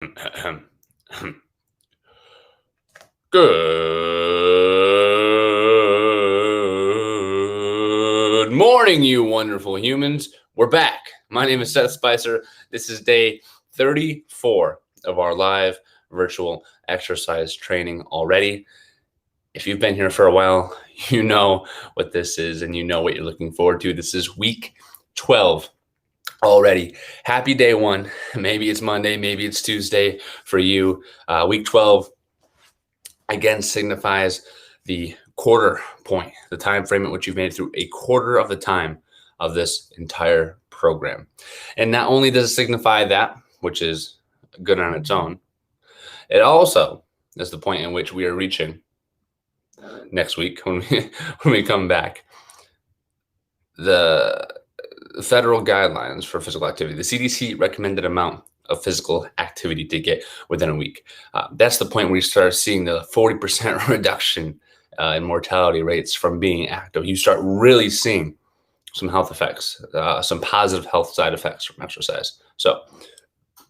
Good morning, you wonderful humans. We're back. My name is Seth Spicer. This is day 34 of our live virtual exercise training already. If you've been here for a while, you know what this is and you know what you're looking forward to. This is week 12 already. Happy day one. Maybe it's Monday, maybe it's Tuesday for you. Week 12 again signifies the quarter point, the time frame at which you've made it through a quarter of the time of this entire program. And not only does it signify that, which is good on its own, it also is the point in which we are reaching next week when we come back. The federal guidelines for physical activity, the CDC recommended amount of physical activity to get within a week. That's the point where you start seeing the 40% reduction in mortality rates from being active. You start really seeing some health effects, some positive health side effects from exercise. So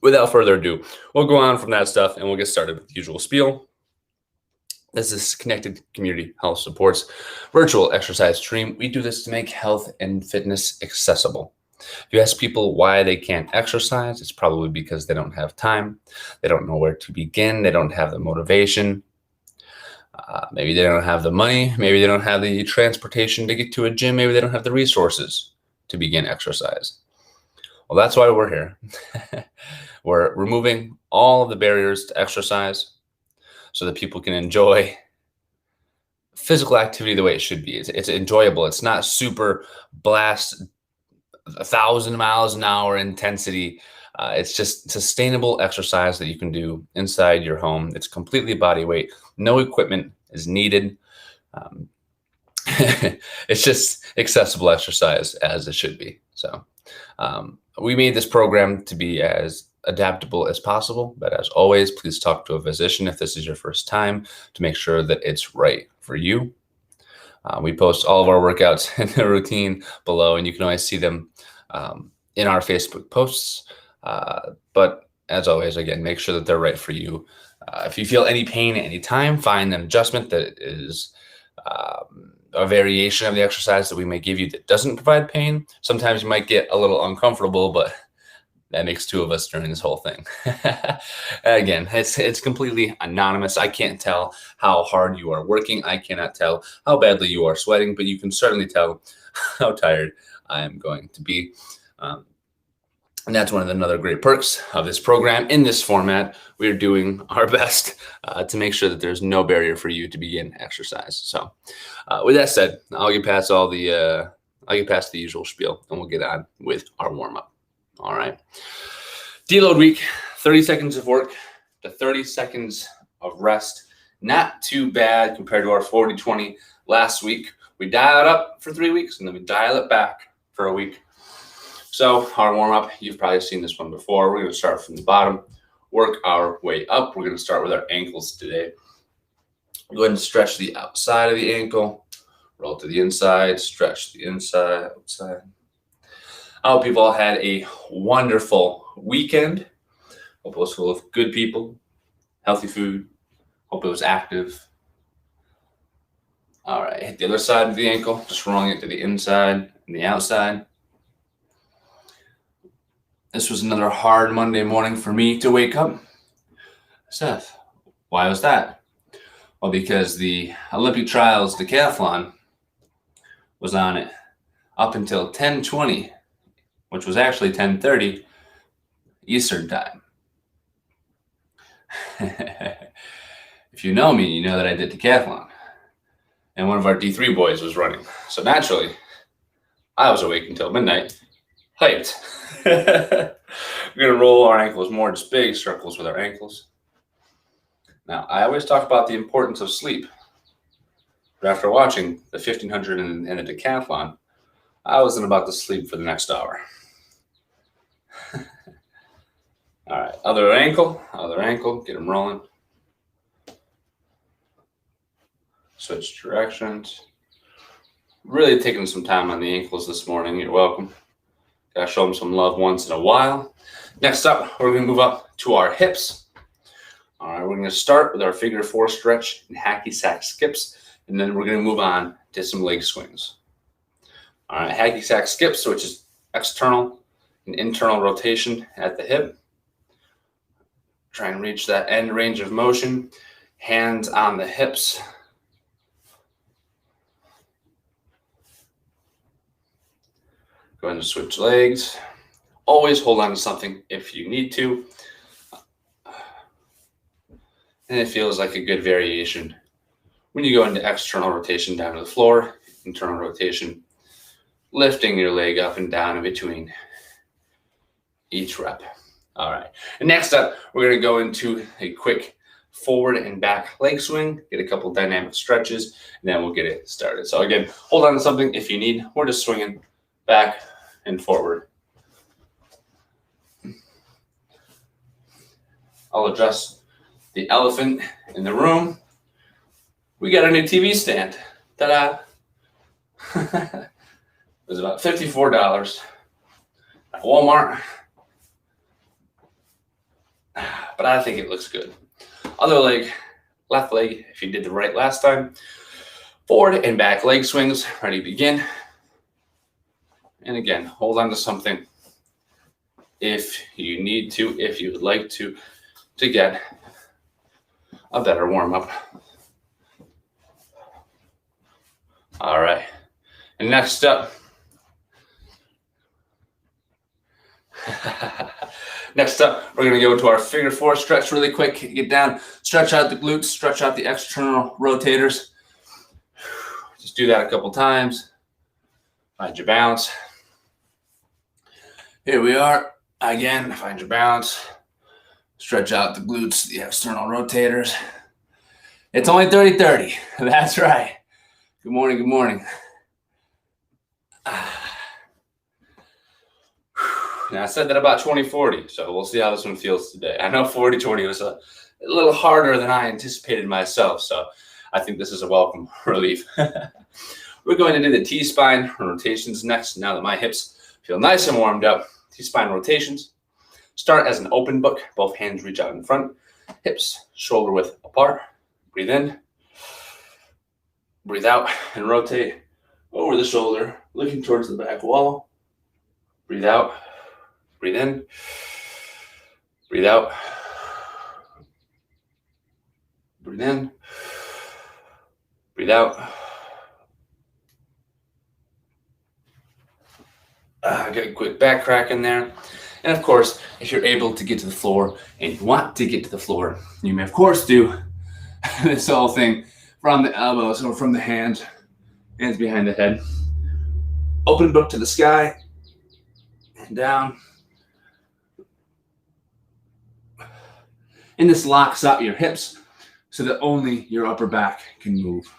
without further ado, we'll go on from that stuff and we'll get started with the usual spiel. This is Connected Community Health Supports virtual exercise stream. We do this to make health and fitness accessible. If you ask people why they can't exercise, it's probably because they don't have time. They don't know where to begin. They don't have the motivation. Maybe they don't have the money. Maybe they don't have the transportation to get to a gym. Maybe they don't have the resources to begin exercise. Well, that's why we're here. We're removing all of the barriers to exercise so that people can enjoy physical activity the way it should be. It's enjoyable. It's not super blast 1,000 miles an hour intensity. It's just sustainable exercise that you can do inside your home. It's completely body weight. No equipment is needed. It's just accessible exercise as it should be. So we made this program to be as adaptable as possible, but as always, please talk to a physician if this is your first time to make sure that it's right for you. We post all of our workouts in the routine below, and you can always see them in our Facebook posts. But as always, again, make sure that they're right for you. If you feel any pain at any time, find an adjustment that is a variation of the exercise that we may give you that doesn't provide pain. Sometimes you might get a little uncomfortable, but that makes two of us during this whole thing. Again, it's completely anonymous. I can't tell how hard you are working. I cannot tell how badly you are sweating, but you can certainly tell how tired I am going to be. And that's one of the other great perks of this program. In this format, we're doing our best to make sure that there's no barrier for you to begin exercise. So with that said, I'll get past the usual spiel and we'll get on with our warm-up. All right. Deload week, 30 seconds of work to 30 seconds of rest. Not too bad compared to our 40-20 last week. We dial it up for 3 weeks and then we dial it back for a week. So our warm-up, you've probably seen this one before. We're going to start from the bottom, work our way up. We're going to start with our ankles today. Go ahead and stretch the outside of the ankle, roll to the inside, stretch the inside, outside. I hope you've all had a wonderful weekend. Hope it was full of good people, healthy food. Hope it was active. All right, hit the other side of the ankle, just rolling it to the inside and the outside. This was another hard Monday morning for me to wake up. Seth, why was that? Well, because the Olympic trials decathlon was on it up until 10:20. Which was actually 10:30 Eastern time. If you know me, you know that I did decathlon. And one of our D3 boys was running. So naturally, I was awake until midnight, hyped. We're going to roll our ankles more, just big circles with our ankles. Now, I always talk about the importance of sleep. But after watching the 1500 and the decathlon, I wasn't about to sleep for the next hour. All right, other ankle, get them rolling. Switch directions. Really taking some time on the ankles this morning. You're welcome. Gotta show them some love once in a while. Next up, we're gonna move up to our hips. All right, we're gonna start with our figure 4 stretch and hacky sack skips, and then we're gonna move on to some leg swings. All right, hacky sack skips, which is external and internal rotation at the hip. Try and reach that end range of motion. Hands on the hips. Go ahead and switch legs. Always hold on to something if you need to. And it feels like a good variation when you go into external rotation down to the floor, internal rotation, lifting your leg up and down in between each rep. All right. And next up, we're going to go into a quick forward and back leg swing, get a couple dynamic stretches, and then we'll get it started. So again, hold on to something if you need. We're just swinging back and forward. I'll address the elephant in the room. We got a new TV stand. Ta-da! It was about $54 at Walmart, but I think it looks good. Other leg, left leg, if you did the right last time. Forward and back leg swings, ready to begin. And again, hold on to something if you need to, if you would like to get a better warm-up. All right, and next up, we're going to go to our figure 4 stretch really quick. Get down, stretch out the glutes, stretch out the external rotators. Just do that a couple times. Find your balance. Here we are. Again, find your balance. Stretch out the glutes, the external rotators. It's only 30-30. That's right. Good morning, good morning. Now, I said that about 20-40, so we'll see how this one feels today. I know 40-20 was a little harder than I anticipated myself, so I think this is a welcome relief. We're going to do the T-spine rotations next, now that my hips feel nice and warmed up. T-spine rotations. Start as an open book. Both hands reach out in front. Hips shoulder width apart. Breathe in. Breathe out and rotate over the shoulder, looking towards the back wall. Breathe out. Breathe in. Breathe out. Breathe in. Breathe out. Get a quick back crack in there. And of course, if you're able to get to the floor and you want to get to the floor, you may of course do this whole thing from the elbows or from the hands behind the head. Open book to the sky and down. And this locks up your hips so that only your upper back can move.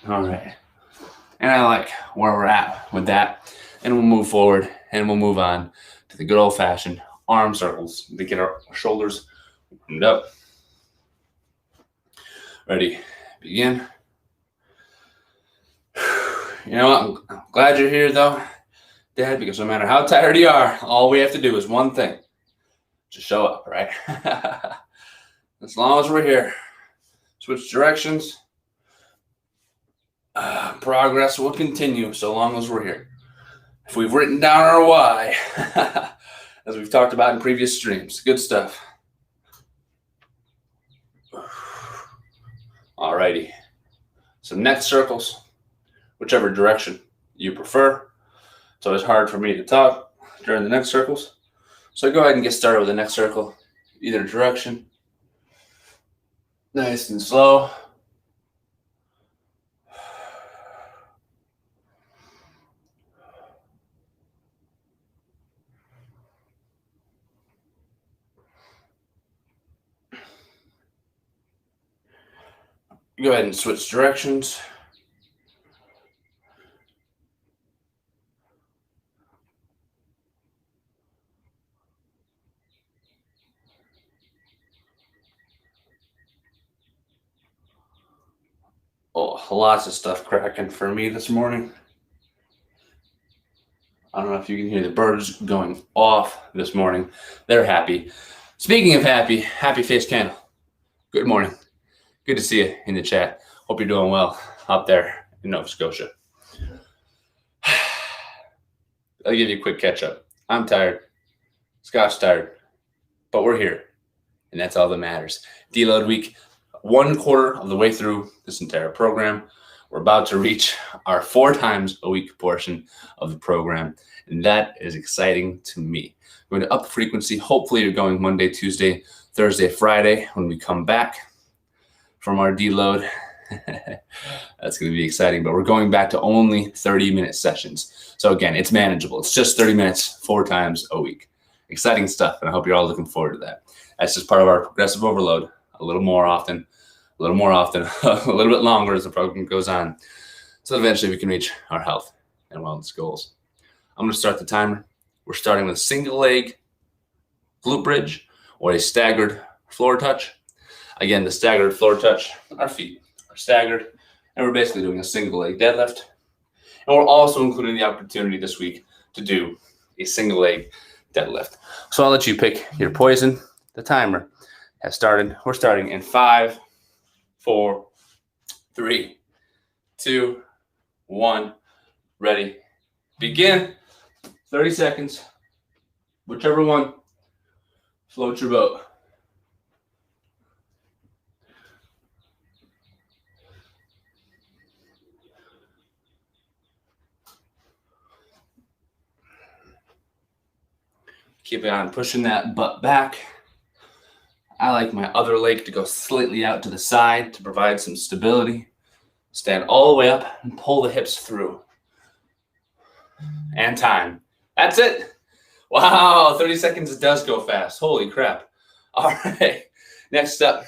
All right. And I like where we're at with that. And we'll move forward and we'll move on to the good old fashioned arm circles to get our shoulders warmed up. Ready, begin. You know what? I'm glad you're here though, Dad, because no matter how tired you are, all we have to do is one thing. Just show up, right? As long as we're here. Switch directions. Progress will continue so long as we're here. If we've written down our why, as we've talked about in previous streams, good stuff. Alrighty. Some neck circles, whichever direction you prefer. It's always hard for me to talk during the neck circles. So go ahead and get started with the neck circle, either direction. Nice and slow. Go ahead and switch directions. Oh, lots of stuff cracking for me this morning. I don't know if you can hear the birds going off this morning. They're happy. Speaking of happy, happy face candle. Good morning. Good to see you in the chat. Hope you're doing well out there in Nova Scotia. I'll give you a quick catch up. I'm tired. Scott's tired. But we're here. And that's all that matters. Deload week, 1/4 of the way through this entire program. We're about to reach our 4 times a week portion of the program. And that is exciting to me. We're going to up the frequency. Hopefully you're going Monday, Tuesday, Thursday, Friday when we come back from our deload. That's going to be exciting, but we're going back to only 30-minute sessions. So again, it's manageable. It's just 30 minutes, 4 times a week. Exciting stuff, and I hope you're all looking forward to that. That's just part of our progressive overload, a little more often, a little bit longer as the program goes on, so eventually we can reach our health and wellness goals. I'm going to start the timer. We're starting with a single leg glute bridge or a staggered floor touch. Again, the staggered floor touch, our feet are staggered, and we're basically doing a single leg deadlift. And we're also including the opportunity this week to do a single leg deadlift. So I'll let you pick your poison. The timer has started. We're starting in 5, 4, 3, 2, 1. Ready. Begin. 30 seconds. Whichever one. Float your boat. Keep on pushing that butt back. I like my other leg to go slightly out to the side to provide some stability. Stand all the way up and pull the hips through. And time. That's it. Wow, 30 seconds, it does go fast. Holy crap. All right, next up,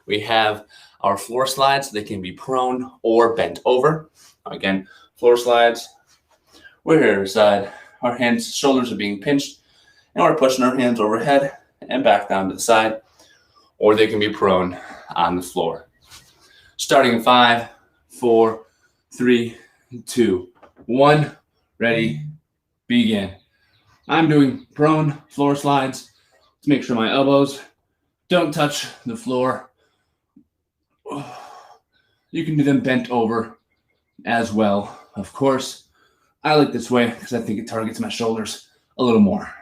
we have our floor slides. They can be prone or bent over. Again, floor slides. We're here to the side. Our hands, shoulders are being pinched, and we're pushing our hands overhead and back down to the side, or they can be prone on the floor. Starting in 5, 4, 3, 2, 1. Ready, begin. I'm doing prone floor slides to make sure my elbows don't touch the floor. You can do them bent over as well. Of course, I like this way because I think it targets my shoulders a little more.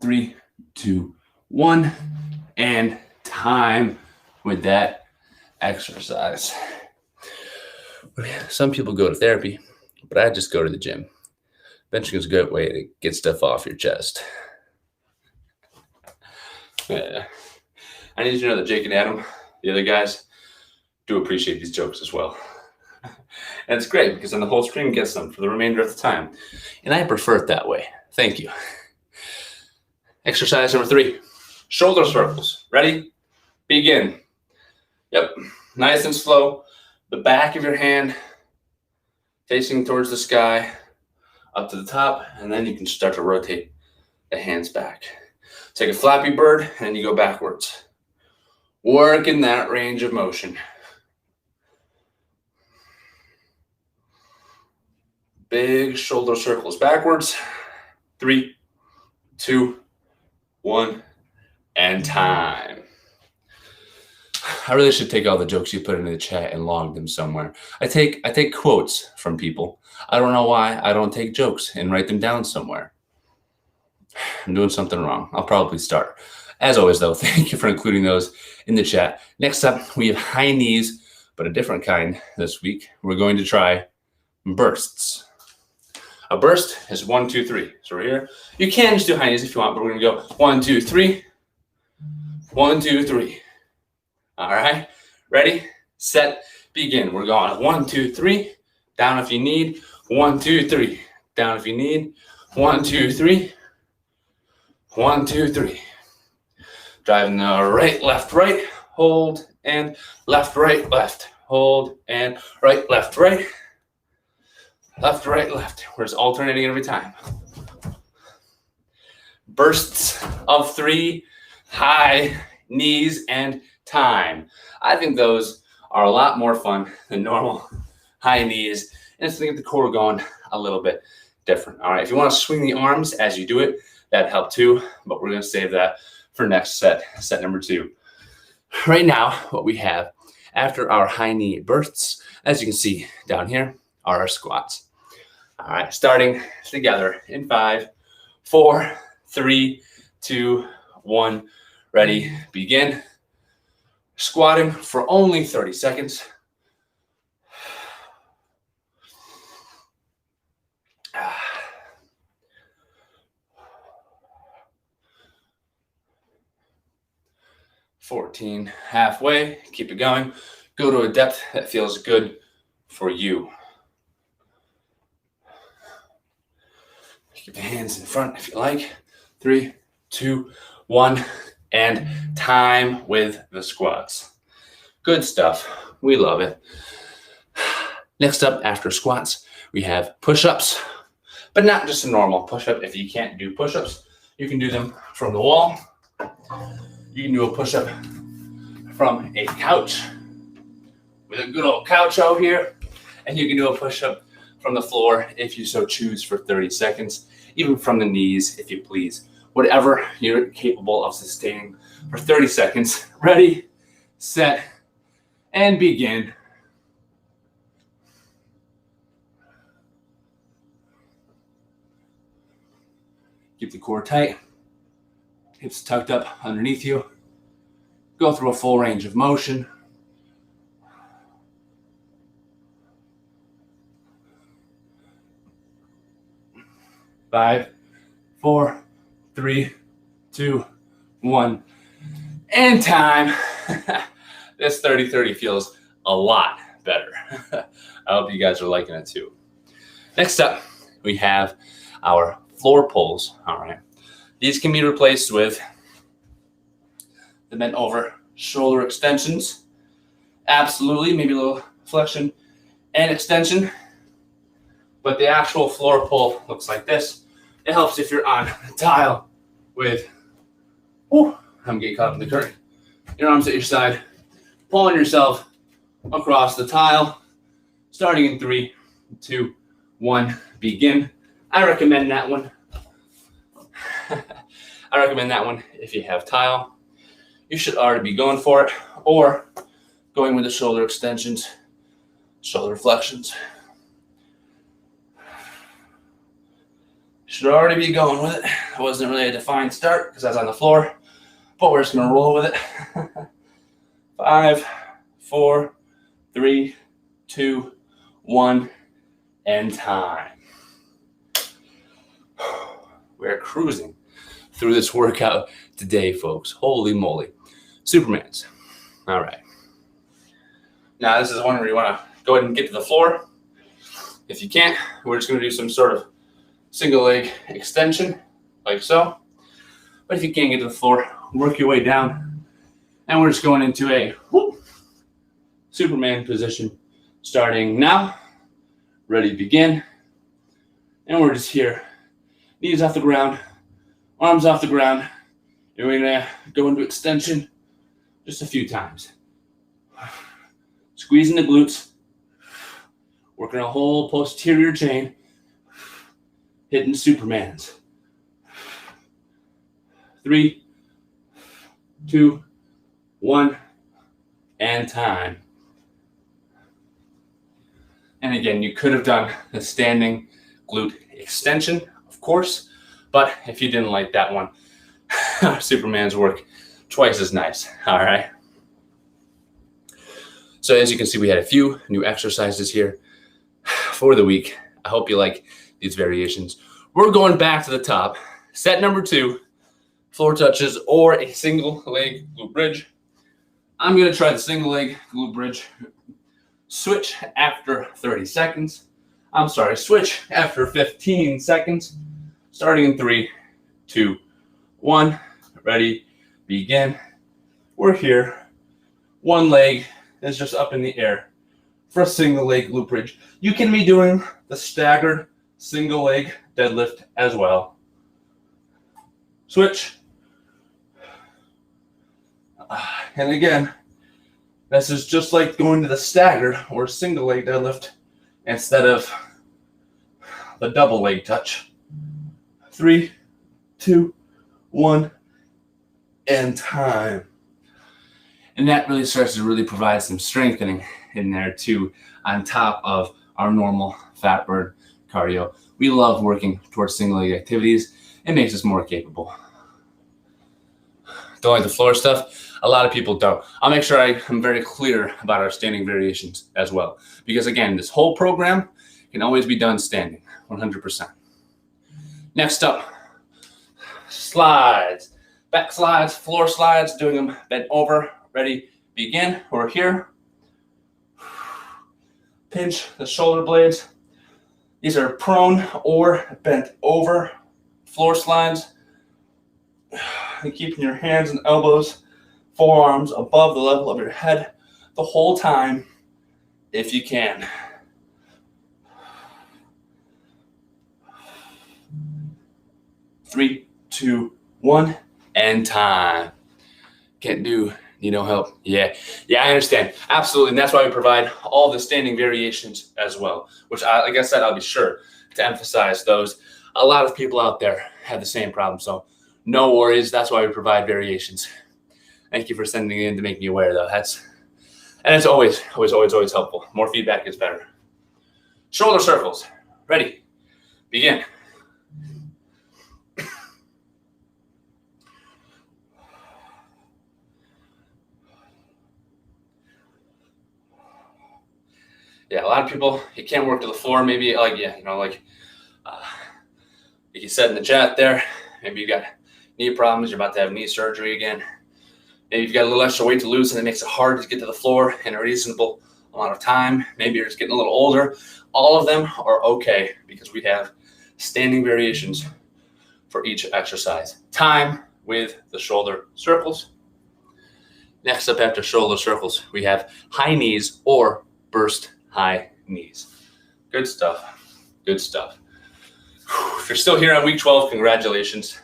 Three, 2, 1, and time with that exercise. Some people go to therapy, but I just go to the gym. Benching is a good way to get stuff off your chest. I need you to know that Jake and Adam, the other guys, do appreciate these jokes as well. And it's great because then the whole stream gets them for the remainder of the time. And I prefer it that way. Thank you. Exercise number 3, shoulder circles. Ready? Begin. Yep, nice and slow. The back of your hand facing towards the sky, up to the top, and then you can start to rotate the hands back. Take a flappy bird, and then you go backwards. Work in that range of motion. Big shoulder circles backwards. 3, 2, 1, and time. I really should take all the jokes you put into the chat and log them somewhere. I take quotes from people. I don't know why I don't take jokes and write them down somewhere. I'm doing something wrong. I'll probably start. As always, though, thank you for including those in the chat. Next up, we have high knees, but a different kind this week. We're going to try bursts. A burst is 1, 2, 3. So we're here. You can just do high knees if you want, but we're going to go 1, 2, 3. 1, 2, 3. All right. Ready, set, begin. We're going 1, 2, 3. Down if you need. 1, 2, 3. Down if you need. 1, 2, 3. 1, 2, 3. Driving the right, left, right. Hold and left, right, left. Hold and right, left, right. Left, right, left. We're just alternating every time. bursts of 3, high, knees, and time. I think those are a lot more fun than normal high knees, and it's to get the core going a little bit different. All right, if you want to swing the arms as you do it, that'd help too, but we're going to save that for next set number 2. Right now, what we have after our high knee bursts, as you can see down here, are our squats. All right, starting together in 5, 4, 3, 2, 1. Ready, begin. Squatting for only 30 seconds. $14, halfway, keep it going. Go to a depth that feels good for you. Keep the hands in front if you like. 3, 2, 1, and time with the squats. Good stuff. We love it. Next up, after squats, we have push-ups, but not just a normal push-up. If you can't do push-ups, you can do them from the wall. You can do a push-up from a couch with a good old couch out here, and you can do a push-up from the floor if you so choose for 30 seconds, even from the knees if you please. Whatever you're capable of sustaining for 30 seconds. Ready, set, and begin. Keep the core tight. Hips tucked up underneath you. Go through a full range of motion. Five, 4, 3, 2, 1, and time. This 30-30 feels a lot better. I hope you guys are liking it too. Next up, we have our floor pulls. All right. These can be replaced with the bent over shoulder extensions. Absolutely, maybe a little flexion and extension. But the actual floor pull looks like this. It helps if you're on tile with, I'm getting caught in the current. Your arms at your side, pulling yourself across the tile, starting in 3, 2, 1, begin. I recommend that one. I recommend that one if you have tile. You should already be going for it, or going with the shoulder extensions, shoulder flexions. Should already be going with it. It wasn't really a defined start because I was on the floor, but we're just going to roll with it. 5, 4, 3, 2, 1, and time. We're cruising through this workout today, folks. Holy moly. Supermans. All right. Now, this is one where you want to go ahead and get to the floor. If you can't, we're just going to do some sort of single leg extension, like so. But if you can't get to the floor, work your way down. And we're just going into a Superman position, starting now. Ready, begin. And we're just here. Knees off the ground, arms off the ground. And we're going to go into extension just a few times. Squeezing the glutes. Working a whole posterior chain. Hitting Supermans. 3, 2, 1, and time. And again, you could have done the standing glute extension, of course, but if you didn't like that one, Superman's work twice as nice. All right. So as you can see, we had a few new exercises here for the week. I hope you like these variations. We're going back to the top. Set number 2, floor touches or a single leg glute bridge. I'm going to try the single leg glute bridge. Switch after 30 seconds. I'm sorry, switch after 15 seconds. Starting in 3, 2, 1. Ready, begin. We're here. One leg is just up in the air for a single leg glute bridge. You can be doing the staggered single leg deadlift as well. switch. And again, this is just like going to the staggered or single leg deadlift instead of the double leg touch. 3, 2, 1, and time. And that really starts to really provide some strengthening in there too, on top of our normal fat burn cardio. We love working towards single leg activities. It makes us more capable. Don't like the floor stuff? A lot of people don't. I'll make sure I am very clear about our standing variations as well. Because again, this whole program can always be done standing, 100%. Next up, slides. Back slides, floor slides, doing them bent over. Ready, begin. We're here. Pinch the shoulder blades. These are prone or bent over floor slides. And keeping your hands and elbows, forearms above the level of your head the whole time, if you can. Three, 2, 1, and time. Can't do, need no help. Yeah, I understand. Absolutely, and that's why we provide all the standing variations as well, which, like I said, I'll be sure to emphasize those. A lot of people out there have the same problem, so no worries. That's why we provide variations. Thank you for sending it in to make me aware, though. And it's always helpful. More feedback is better. Shoulder circles. Ready, begin. Yeah, a lot of people, you can't work to the floor. Maybe like you said in the chat there, maybe you got knee problems, you're about to have knee surgery again. Maybe you've got a little extra weight to lose and it makes it hard to get to the floor in a reasonable amount of time. Maybe you're just getting a little older. All of them are okay because we have standing variations for each exercise. Time with the shoulder circles. Next up after shoulder circles, we have high knees or burst high knees. Good stuff. Good stuff. If you're still here on week 12, congratulations.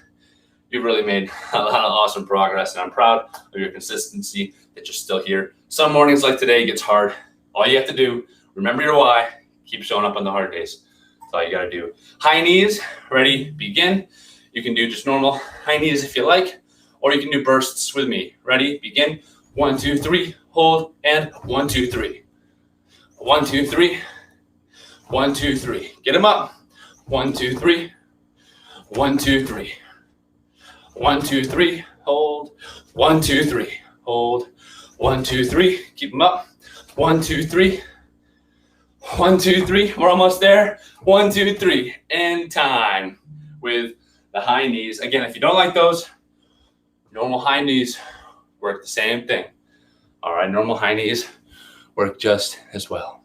You've really made a lot of awesome progress, and I'm proud of your consistency that you're still here. Some mornings like today gets hard. All you have to do, remember your why, keep showing up on the hard days. That's all you got to do. High knees, ready, begin. You can do just normal high knees if you like, or you can do bursts with me. Ready, begin. 1, 2, 3, hold, and 1, 2, 3. 1, 2, 3. 1, 2, 3. Get them up. 1, 2, 3. 1, 2, 3. 1, 2, 3. Hold. 1, 2, 3. Hold. 1, 2, 3. Keep them up. 1, 2, 3. 1, 2, 3. We're almost there. 1, 2, 3. And time with the high knees. Again, if you don't like those, normal high knees work the same thing. All right, normal high knees work just as well.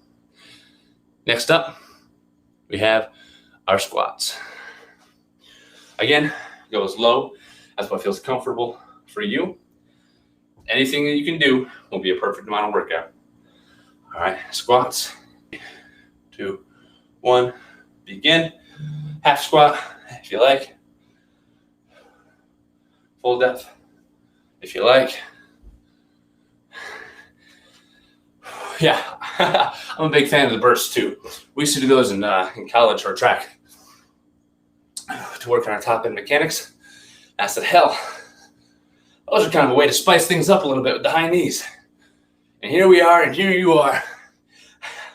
Next up, we have our squats. Again, go as low as what feels comfortable for you. Anything that you can do will be a perfect amount of workout. All right, squats. 2, 1, begin. Half squat if you like. Full depth if you like. Yeah, I'm a big fan of the bursts too. We used to do those in college or track to work on our top end mechanics. I said, hell, those are kind of a way to spice things up a little bit with the high knees. And here we are, and here you are.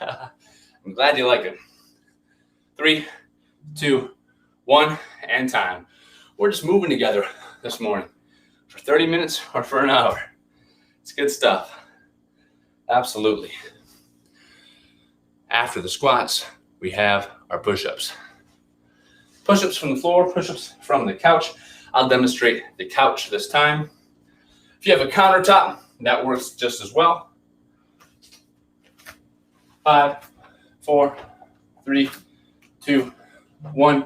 I'm glad you like it. 3, 2, 1, and time. We're just moving together this morning for 30 minutes or for an hour. It's good stuff. Absolutely. After the squats, we have our push-ups. Push-ups from the floor, push-ups from the couch. I'll demonstrate the couch this time. If you have a countertop, that works just as well. 5, 4, 3, 2, 1,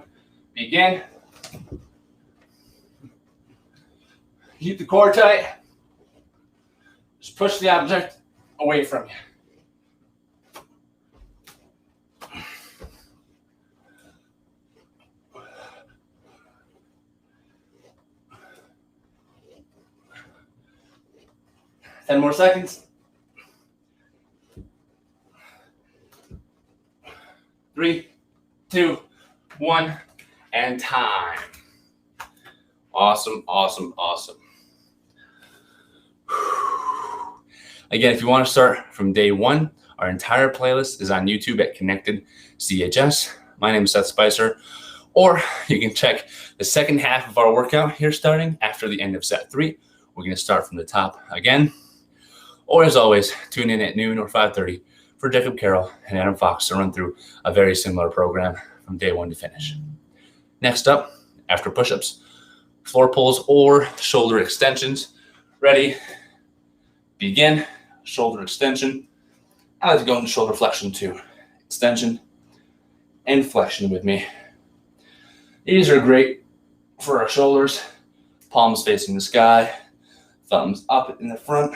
begin. Keep the core tight. Just push the object away from you. 10 more seconds. 3, 2, 1, and time. Awesome, awesome, awesome. Again, if you want to start from day one, our entire playlist is on YouTube at Connected CHS. My name is Seth Spicer. Or you can check the second half of our workout here starting after the end of set 3. We're going to start from the top again. Or as always, tune in at noon or 5:30 for Jacob Carroll and Adam Fox to run through a very similar program from day 1 to finish. Next up, after push-ups, floor pulls or shoulder extensions. Ready, begin, shoulder extension. I like to go into shoulder flexion too. Extension and flexion with me. These are great for our shoulders. Palms facing the sky, thumbs up in the front.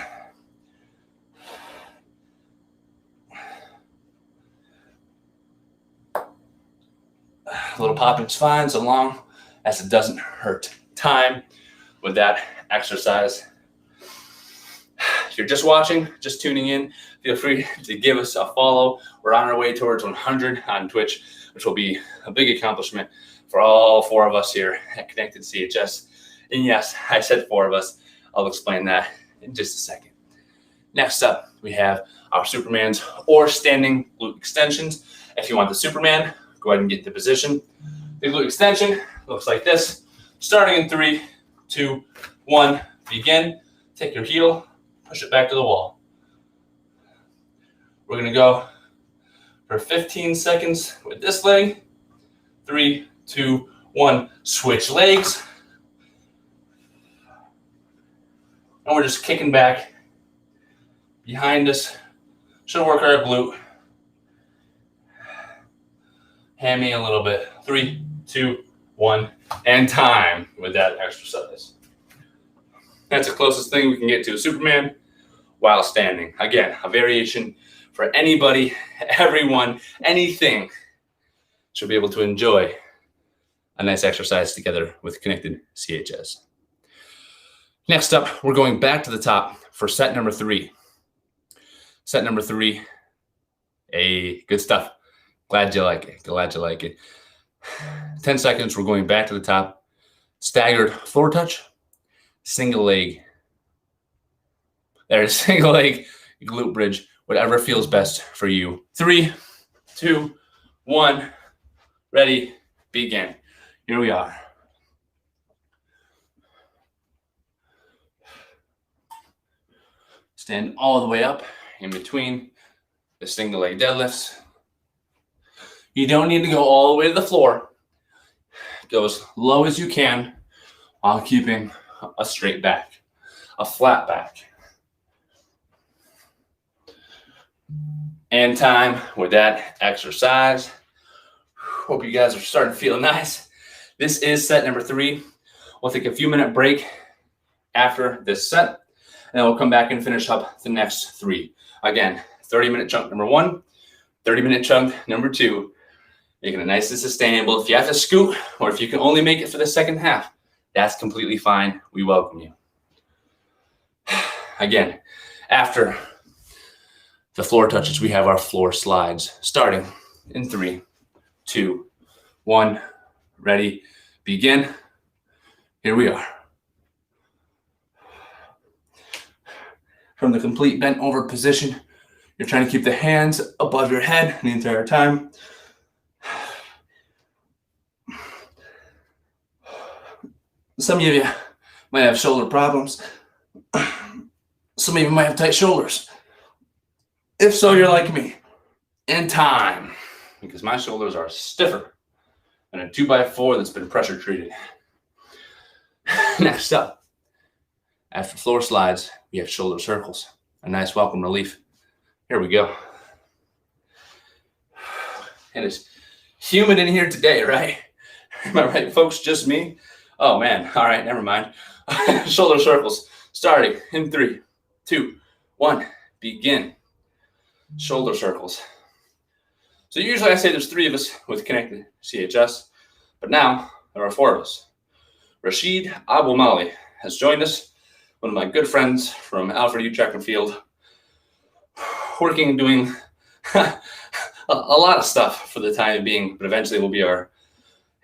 A little popping's fine so long as it doesn't hurt. Time with that exercise. If you're just watching, just tuning in, feel free to give us a follow. We're on our way towards 100 on Twitch, which will be a big accomplishment for all 4 of us here at Connected CHS. And yes, I said 4 of us. I'll explain that in just a second. Next up, we have our Supermans or standing glute extensions. If you want the Superman, go ahead and get the position. The glute extension looks like this. Starting in 3, 2, 1, begin. Take your heel, push it back to the wall. We're gonna go for 15 seconds with this leg. 3, 2, 1, switch legs. And we're just kicking back behind us. Should work our glute. Hammy a little bit. 3, 2, 1, and time with that exercise. That's the closest thing we can get to a Superman while standing. Again, a variation for anybody, everyone, anything should be able to enjoy a nice exercise together with Connected CHS. Next up, we're going back to the top for set number 3. Set number 3, good stuff. Glad you like it. Glad you like it. 10 seconds, we're going back to the top. Staggered floor touch, single leg. There's single leg, glute bridge, whatever feels best for you. 3, 2, 1, ready, begin. Here we are. Stand all the way up in between the single leg deadlifts. You don't need to go all the way to the floor. Go as low as you can while keeping a straight back, a flat back. And time with that exercise. Hope you guys are starting to feel nice. This is set number 3. We'll take a few minute break after this set, and then we'll come back and finish up the next 3. Again, 30-minute chunk number 1, 30-minute chunk number 2. Making it nice and sustainable. If you have to scoot, or if you can only make it for the second half, that's completely fine. We welcome you. Again, after the floor touches, we have our floor slides. Starting in 3, 2, 1, ready, begin. Here we are. From the complete bent over position, you're trying to keep the hands above your head the entire time. Some of you might have shoulder problems. Some of you might have tight shoulders. If so, you're like me. In time. Because my shoulders are stiffer than a 2x4 that's been pressure treated. Next up, after floor slides, we have shoulder circles. A nice welcome relief. Here we go. It is humid in here today, right? Am I right, folks? Just me? Oh, man. All right, never mind. Shoulder circles starting in 3, 2, 1. Begin. Shoulder circles. So usually I say there's 3 of us with Connected CHS, but now there are 4 of us. Rashid Abou Mali has joined us one of my good friends from Alfred U. Track and Field, working and doing a lot of stuff for the time being, but eventually will be our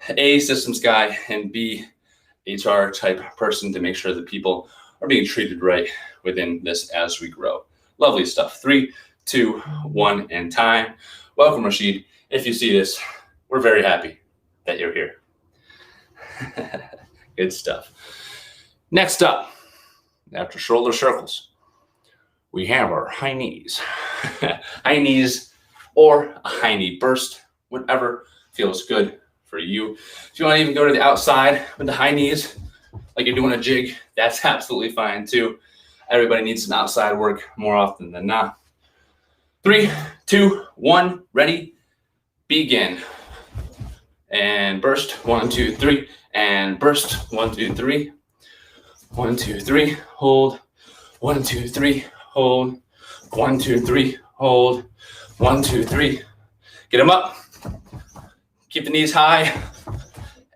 A, systems guy, and B, HR type person to make sure that people are being treated right within this as we grow. Lovely stuff. 3, 2, 1, and time. Welcome, Rashid. If you see this, we're very happy that you're here. Good stuff. Next up, after shoulder circles, we have our high knees. High knees or a high knee burst, whatever feels good for you. If you want to even go to the outside with the high knees, like you're doing a jig, that's absolutely fine too. Everybody needs some outside work more often than not. 3, 2, 1, ready, begin. And burst, 1, 2, 3, and burst, 1, 2, 3. 1, 2, 3, hold. 1, 2, 3, hold. 1, 2, 3, hold. 1, 2, 3. Get them up. Keep the knees high.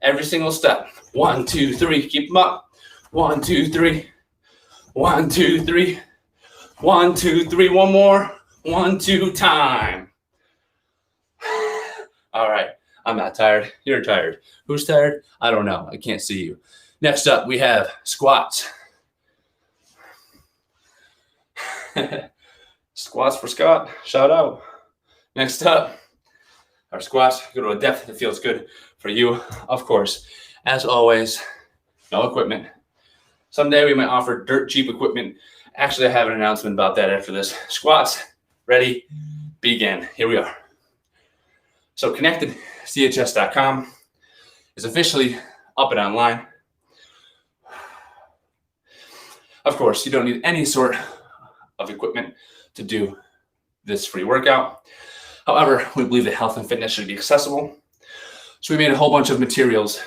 Every single step. 1, 2, 3. Keep them up. 1, 2, 3. 1, 2, 3. 1, 2, 3. One more. 1, 2, time. All right. I'm not tired. You're tired. Who's tired? I don't know. I can't see you. Next up, we have squats. Squats for Scott. Shout out. Next up, our squats go to a depth that feels good for you. Of course, as always, no equipment. Someday we might offer dirt cheap equipment. Actually, I have an announcement about that after this. Squats, ready, begin. Here we are. So connectedchs.com is officially up and online. Of course, you don't need any sort of equipment to do this free workout. However, we believe that health and fitness should be accessible. So we made a whole bunch of materials.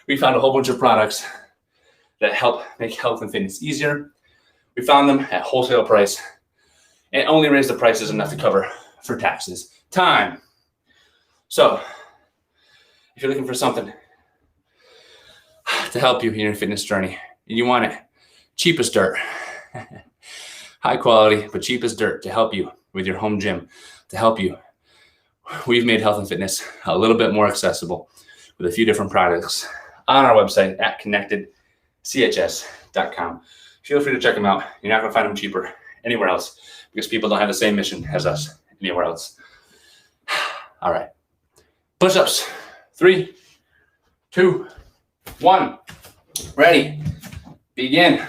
We found a whole bunch of products that help make health and fitness easier. We found them at wholesale price and only raised the prices enough to cover for taxes. Time. So if you're looking for something to help you in your fitness journey and you want it cheap as dirt, high quality, but cheap as dirt to help you with your home gym, to help you, we've made health and fitness a little bit more accessible with a few different products on our website at connectedchs.com. Feel free to check them out. You're not going to find them cheaper anywhere else because people don't have the same mission as us anywhere else. All right. Push-ups. 3, 2, 1. Ready. Begin.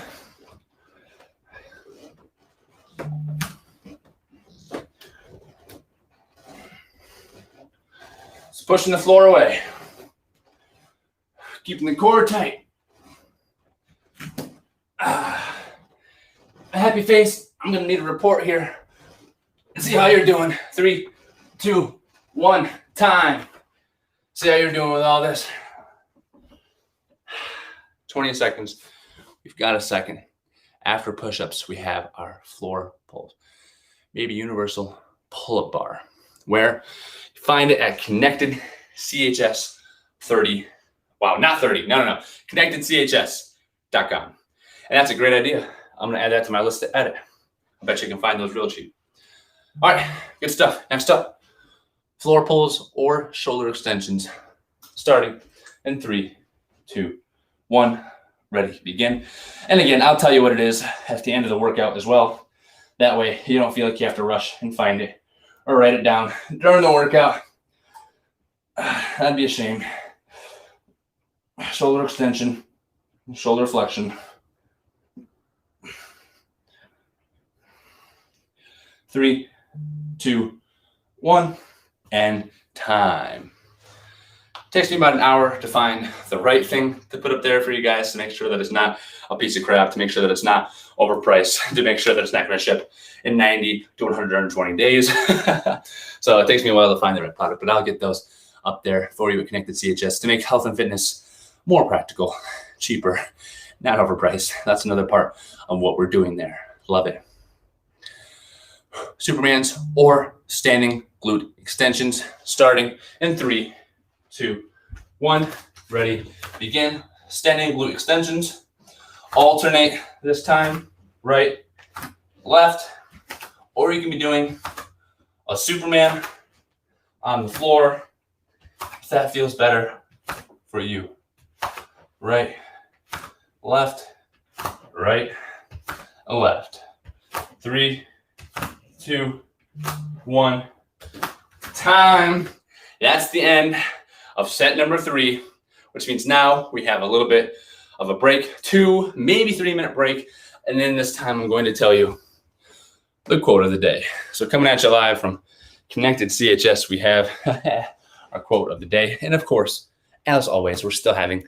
Just pushing the floor away. Keeping the core tight. A happy face. I'm going to need a report here. See how you're doing. 3, 2, 1. Time. See how you're doing with all this. 20 seconds. We've got a second. After push-ups, we have our floor pulls. Maybe universal pull-up bar. Where? You find it at Connected CHS 30. Wow, not 30. No. ConnectedCHS.com. And that's a great idea. I'm going to add that to my list to edit. I bet you can find those real cheap. All right, good stuff. Next up, floor pulls or shoulder extensions. Starting in 3, 2, 1. Ready, begin. And again, I'll tell you what it is at the end of the workout as well. That way you don't feel like you have to rush and find it or write it down during the workout. That'd be a shame. Shoulder extension, shoulder flexion. 3, 2, 1, and time. Takes me about an hour to find the right thing to put up there for you guys to make sure that it's not a piece of crap, to make sure that it's not overpriced, to make sure that it's not going to ship in 90 to 120 days. So it takes me a while to find the right product, but I'll get those up there for you at Connected CHS to make health and fitness more practical, cheaper, not overpriced. That's another part of what we're doing there. Love it. Superman's or standing glute extensions starting in 3, 2, 1. Ready, begin. Standing glute extensions Alternate this time, right, left, or you can be doing a Superman on the floor if that feels better for you. Right, left, right, left. 3, 2, 1. Time. That's the end of set number 3, which means now we have a little bit of a break, 2, maybe 3-minute break. And then this time I'm going to tell you the quote of the day. So coming at you live from Connected CHS, we have our quote of the day. And of course, as always, we're still having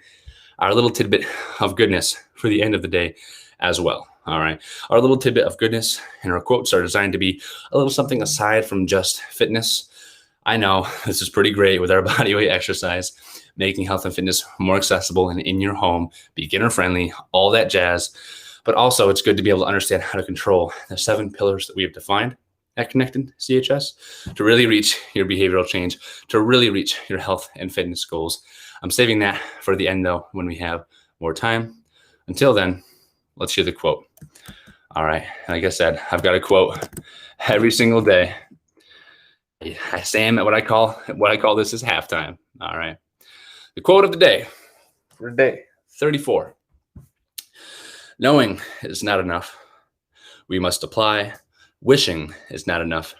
our little tidbit of goodness for the end of the day as well. All right. Our little tidbit of goodness and our quotes are designed to be a little something aside from just fitness. I know this is pretty great with our bodyweight exercise, making health and fitness more accessible and in your home, beginner friendly, all that jazz. But also it's good to be able to understand how to control the 7 pillars that we have defined at Connected CHS to really reach your behavioral change, to really reach your health and fitness goals. I'm saving that for the end though, when we have more time. Until then, let's hear the quote. All right. Like I said, I've got a quote every single day. I say what I call this is halftime. All right. The quote of the day for day 34. Knowing is not enough. We must apply. Wishing is not enough.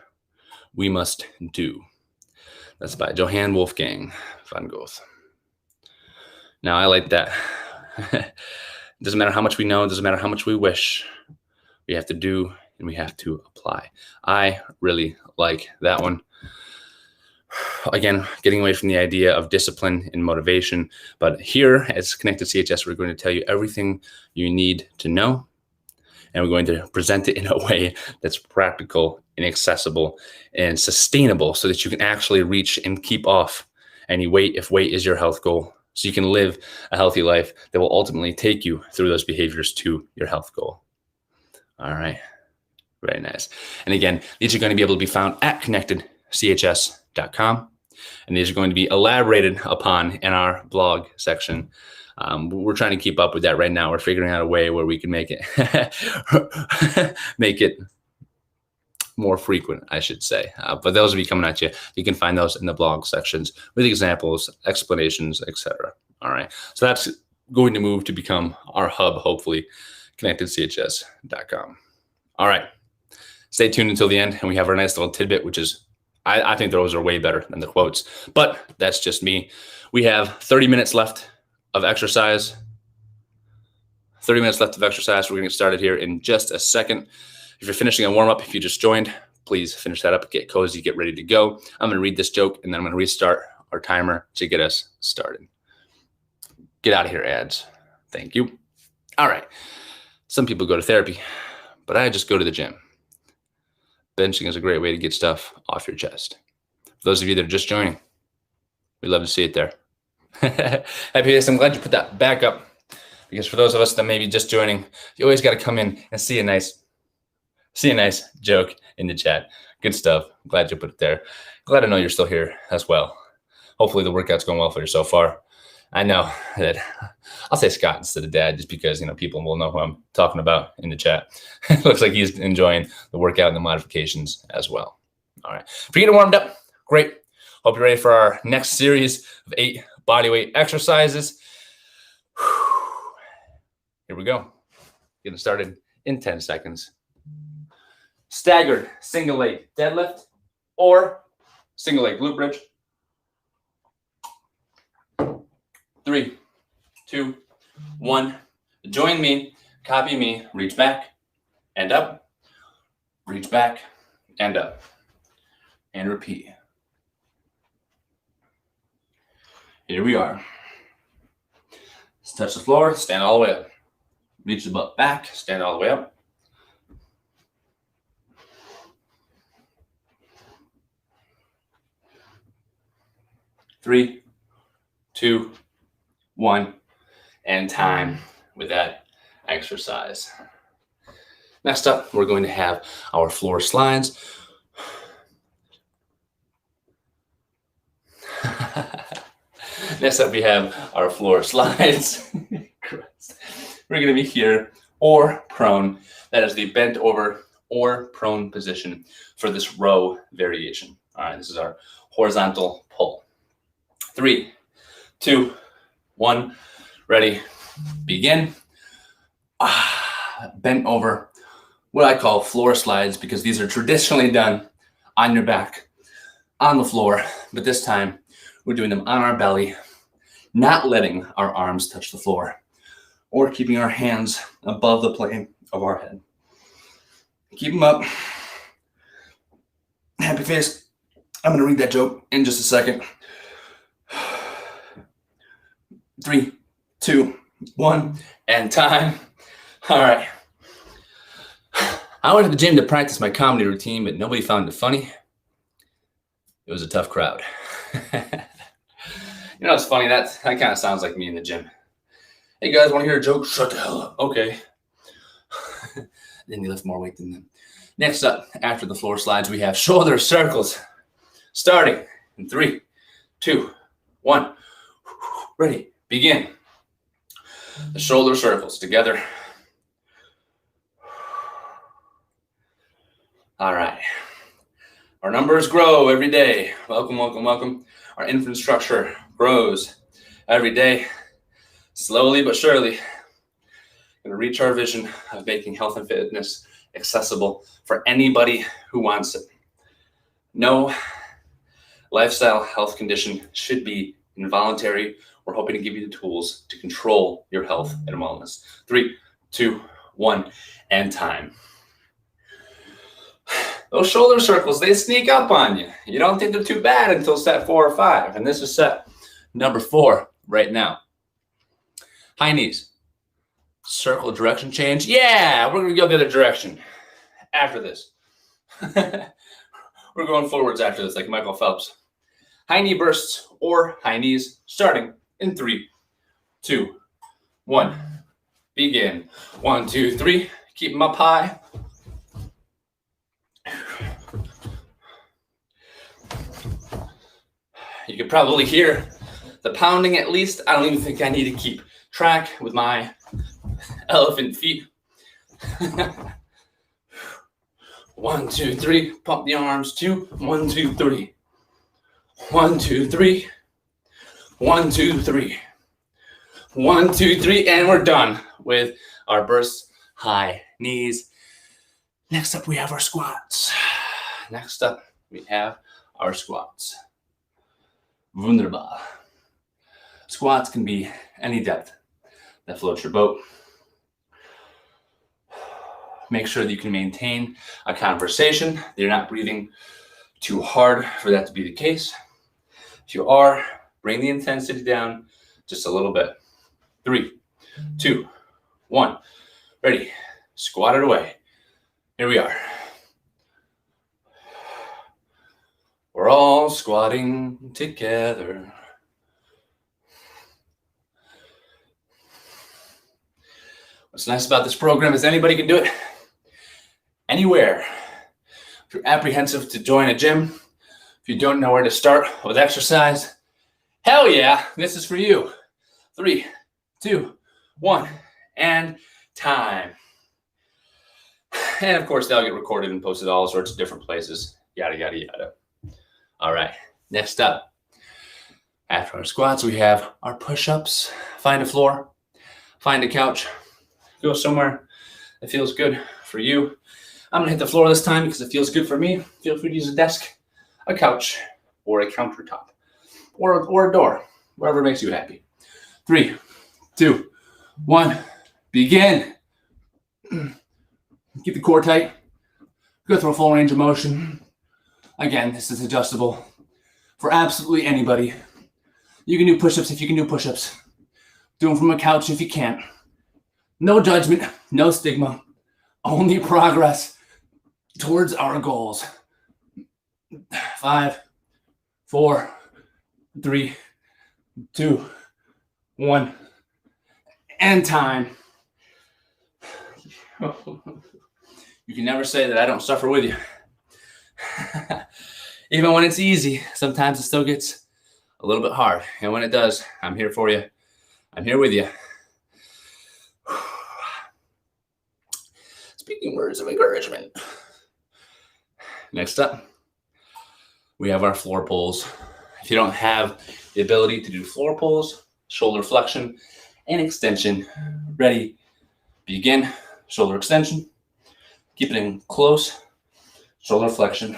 We must do. That's by Johann Wolfgang von Goethe. Now, I like that. It doesn't matter how much we know. It doesn't matter how much we wish. We have to do and we have to apply. I really like that one. Again, getting away from the idea of discipline and motivation. But here as Connected CHS, we're going to tell you everything you need to know. And we're going to present it in a way that's practical and accessible and sustainable so that you can actually reach and keep off any weight if weight is your health goal. So you can live a healthy life that will ultimately take you through those behaviors to your health goal. All right. Very nice. And again, these are going to be able to be found at connectedchs.com. And these are going to be elaborated upon in our blog section. We're trying to keep up with that right now. We're figuring out a way where we can make it more frequent, I should say. But those will be coming at you. You can find those in the blog sections with examples, explanations, etc. All right. So that's going to move to become our hub, hopefully, connectedchs.com. All right. Stay tuned until the end, and we have our nice little tidbit, which is, I think those are way better than the quotes, but that's just me. We have 30 minutes left of exercise. 30 minutes left of exercise. We're going to get started here in just a second. If you're finishing a warm-up, if you just joined, please finish that up, get cozy, get ready to go. I'm going to read this joke, and then I'm going to restart our timer to get us started. Get out of here, ads. Thank you. All right. Some people go to therapy, but I just go to the gym. Benching is a great way to get stuff off your chest. For those of you that are just joining, we'd love to see it there. Happy days. I'm glad you put that back up, because for those of us that may be just joining, you always got to come in and see a nice joke in the chat. Good stuff. Glad you put it there. Glad to know you're still here as well. Hopefully the workout's going well for you so far. I know that I'll say Scott instead of Dad, just because, people will know who I'm talking about in the chat. It looks like he's enjoying the workout and the modifications as well. All right. If you're getting warmed up, great. Hope you're ready for our next series of 8 bodyweight exercises. Here we go. Getting started in 10 seconds. Staggered single leg deadlift or single leg glute bridge. 3, 2, 1. Join me, copy me, reach back and up, reach back and up, and repeat. Here we are. Let's touch the floor, stand all the way up. Reach the butt back, stand all the way up. Three, 2, 1, and time with that exercise. Next up, we're going to have our floor slides. Next up, we have our floor slides. we're going to be here or prone. That is the bent over or prone position for this row variation. All right, this is our horizontal pull. 3, 2, 1, ready, begin. Bent over, what I call floor slides, because these are traditionally done on your back, on the floor, but this time we're doing them on our belly, not letting our arms touch the floor or keeping our hands above the plane of our head. Keep them up. Happy face. I'm going to read that joke in just a second. 3, 2, 1, and time. All right. I went to the gym to practice my comedy routine, but nobody found it funny. It was a tough crowd. You know, it's funny. That kind of sounds like me in the gym. Hey guys, want to hear a joke? Shut the hell up. Okay. Then you lift more weight than them. Next up, after the floor slides, we have shoulder circles. Starting in 3, 2, 1. Ready, begin. The shoulder circles together. All right. Our numbers grow every day. Welcome, welcome, welcome. Our infrastructure grows every day. Slowly but surely, going to reach our vision of making health and fitness accessible for anybody who wants it. No lifestyle health condition should be involuntary. We're hoping to give you the tools to control your health and wellness. 3, 2, 1, and time. Those shoulder circles, they sneak up on you. You don't think they're too bad until set 4 or 5. And this is set number 4 right now. High knees. Circle direction change. Yeah, we're going to go the other direction after this. We're going forwards after this, like Michael Phelps. High knee bursts or high knees starting in 3, 2, 1. Begin. 1, 2, 3. Keep them up high. You can probably hear the pounding at least. I don't even think I need to keep track with my elephant feet. 1, 2, 3. Pump the arms. 2, 1, 2, 3. 1, 2, 3. 1, 2, 3. 1, 2, 3. And we're done with our bursts, high knees. Next up, we have our squats. Wunderbar. Squats can be any depth that floats your boat. Make sure that you can maintain a conversation, that you're not breathing too hard for that to be the case. If you are, bring the intensity down just a little bit. 3, 2, 1. Ready. Squat it away. Here we are. We're all squatting together. What's nice about this program is anybody can do it anywhere. If you're apprehensive to join a gym, if you don't know where to start with exercise, hell yeah, this is for you. 3, 2, 1, and time. And of course, they'll get recorded and posted all sorts of different places, yada, yada, yada. All right, next up, after our squats, we have our push-ups. Find a floor, find a couch, go somewhere that feels good for you. I'm gonna hit the floor this time because it feels good for me. Feel free to use a desk, a couch, or a countertop, or a door, wherever makes you happy. 3, 2, 1, begin. Keep the core tight. Go through a full range of motion. Again, this is adjustable for absolutely anybody. You can do push-ups if you can do push-ups. Do them from a couch if you can't. No judgment, no stigma, only progress towards our goals. 5, 4, 3, 2, 1, and time. You can never say that I don't suffer with you. Even when it's easy, sometimes it still gets a little bit hard. And when it does, I'm here for you. I'm here with you. Speaking words of encouragement. Next up, we have our floor pulls. If you don't have the ability to do floor pulls, shoulder flexion and extension, ready, begin, shoulder extension, keep it in close, shoulder flexion,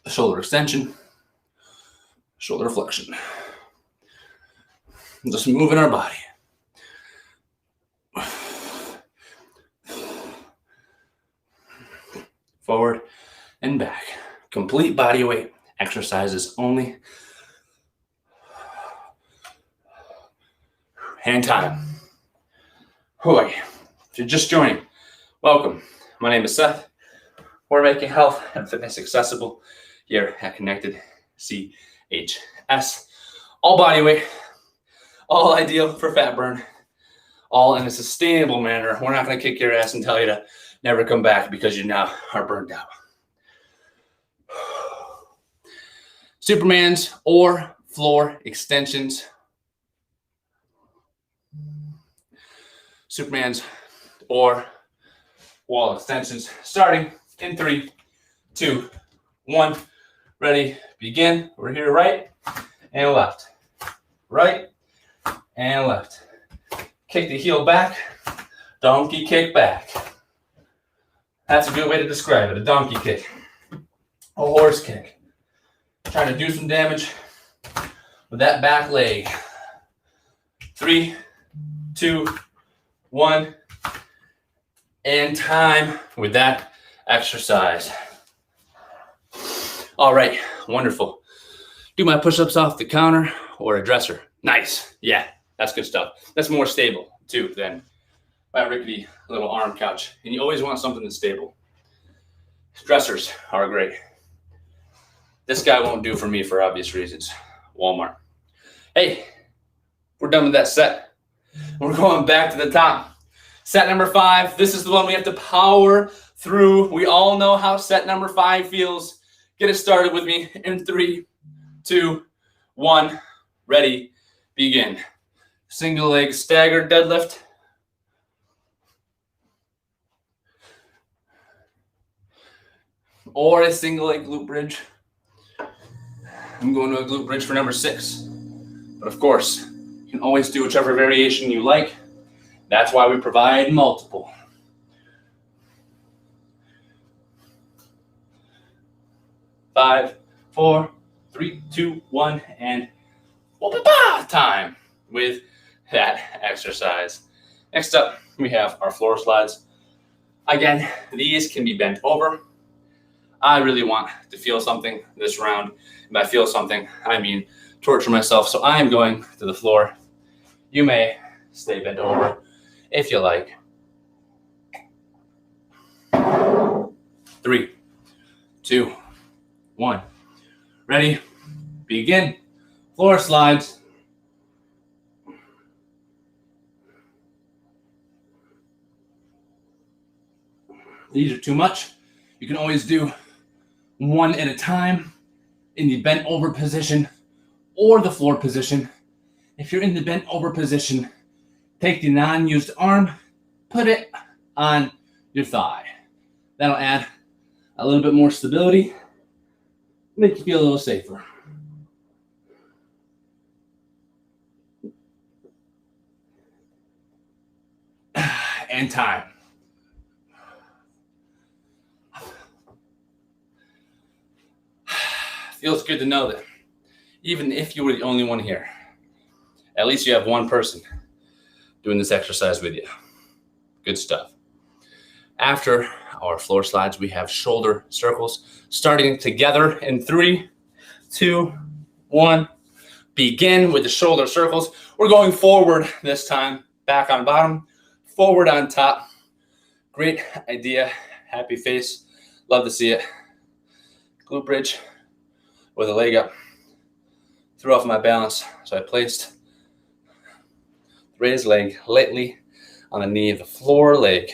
shoulder extension, shoulder flexion. Just moving our body. Forward and back. Complete body weight exercises only. Hand time. Hoi. If you're just joining, welcome. My name is Seth. We're making health and fitness accessible here at Connected CHS. All body weight, all ideal for fat burn, all in a sustainable manner. We're not going to kick your ass and tell you to never come back because you now are burned out. Superman's or floor extensions. Superman's or wall extensions. Starting in 3, 2, 1. Ready, begin. We're here right and left. Right and left. Kick the heel back. Donkey kick back. That's a good way to describe it, a donkey kick. A horse kick. Trying to do some damage with that back leg. 3, 2, 1. And time with that exercise. All right, wonderful. Do my push-ups off the counter or a dresser. Nice. Yeah, that's good stuff. That's more stable too than my rickety little arm couch. And you always want something that's stable. Dressers are great. This guy won't do for me for obvious reasons. Walmart. Hey, we're done with that set. We're going back to the top. Set number 5. This is the one we have to power through. We all know how set number 5 feels. Get it started with me in 3, 2, 1. Ready, begin. Single leg staggered deadlift. Or a single leg glute bridge. I'm going to a glute bridge for number 6. But of course, you can always do whichever variation you like. That's why we provide multiple. 5, 4, 3, 2, 1, and time with that exercise. Next up, we have our floor slides. Again, these can be bent over. I really want to feel something this round. And by feel something, I mean torture myself. So I am going to the floor. You may stay bent over if you like. 3, 2, 1. Ready? Begin. Floor slides. These are too much. You can always do one at a time in the bent over position or the floor position. If you're in the bent over position, take the non-used arm, put it on your thigh. That'll add a little bit more stability, make you feel a little safer. And time. Feels good to know that even if you were the only one here, at least you have one person doing this exercise with you. Good stuff. After our floor slides, we have shoulder circles starting together in 3, 2, 1. Begin with the shoulder circles. We're going forward this time, back on bottom, forward on top. Great idea. Happy face. Love to see it. Glute bridge with a leg up. Threw off my balance, so I placed the raised leg lightly on the knee of the floor leg.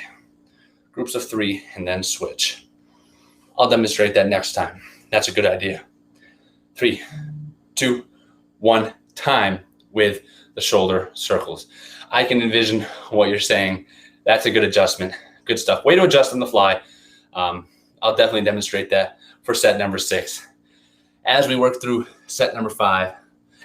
Groups of 3, and then switch. I'll demonstrate that next time. That's a good idea. 3, 2, 1, time with the shoulder circles. I can envision what you're saying. That's a good adjustment. Good stuff. Way to adjust on the fly. I'll definitely demonstrate that for set number 6. As we work through set number 5,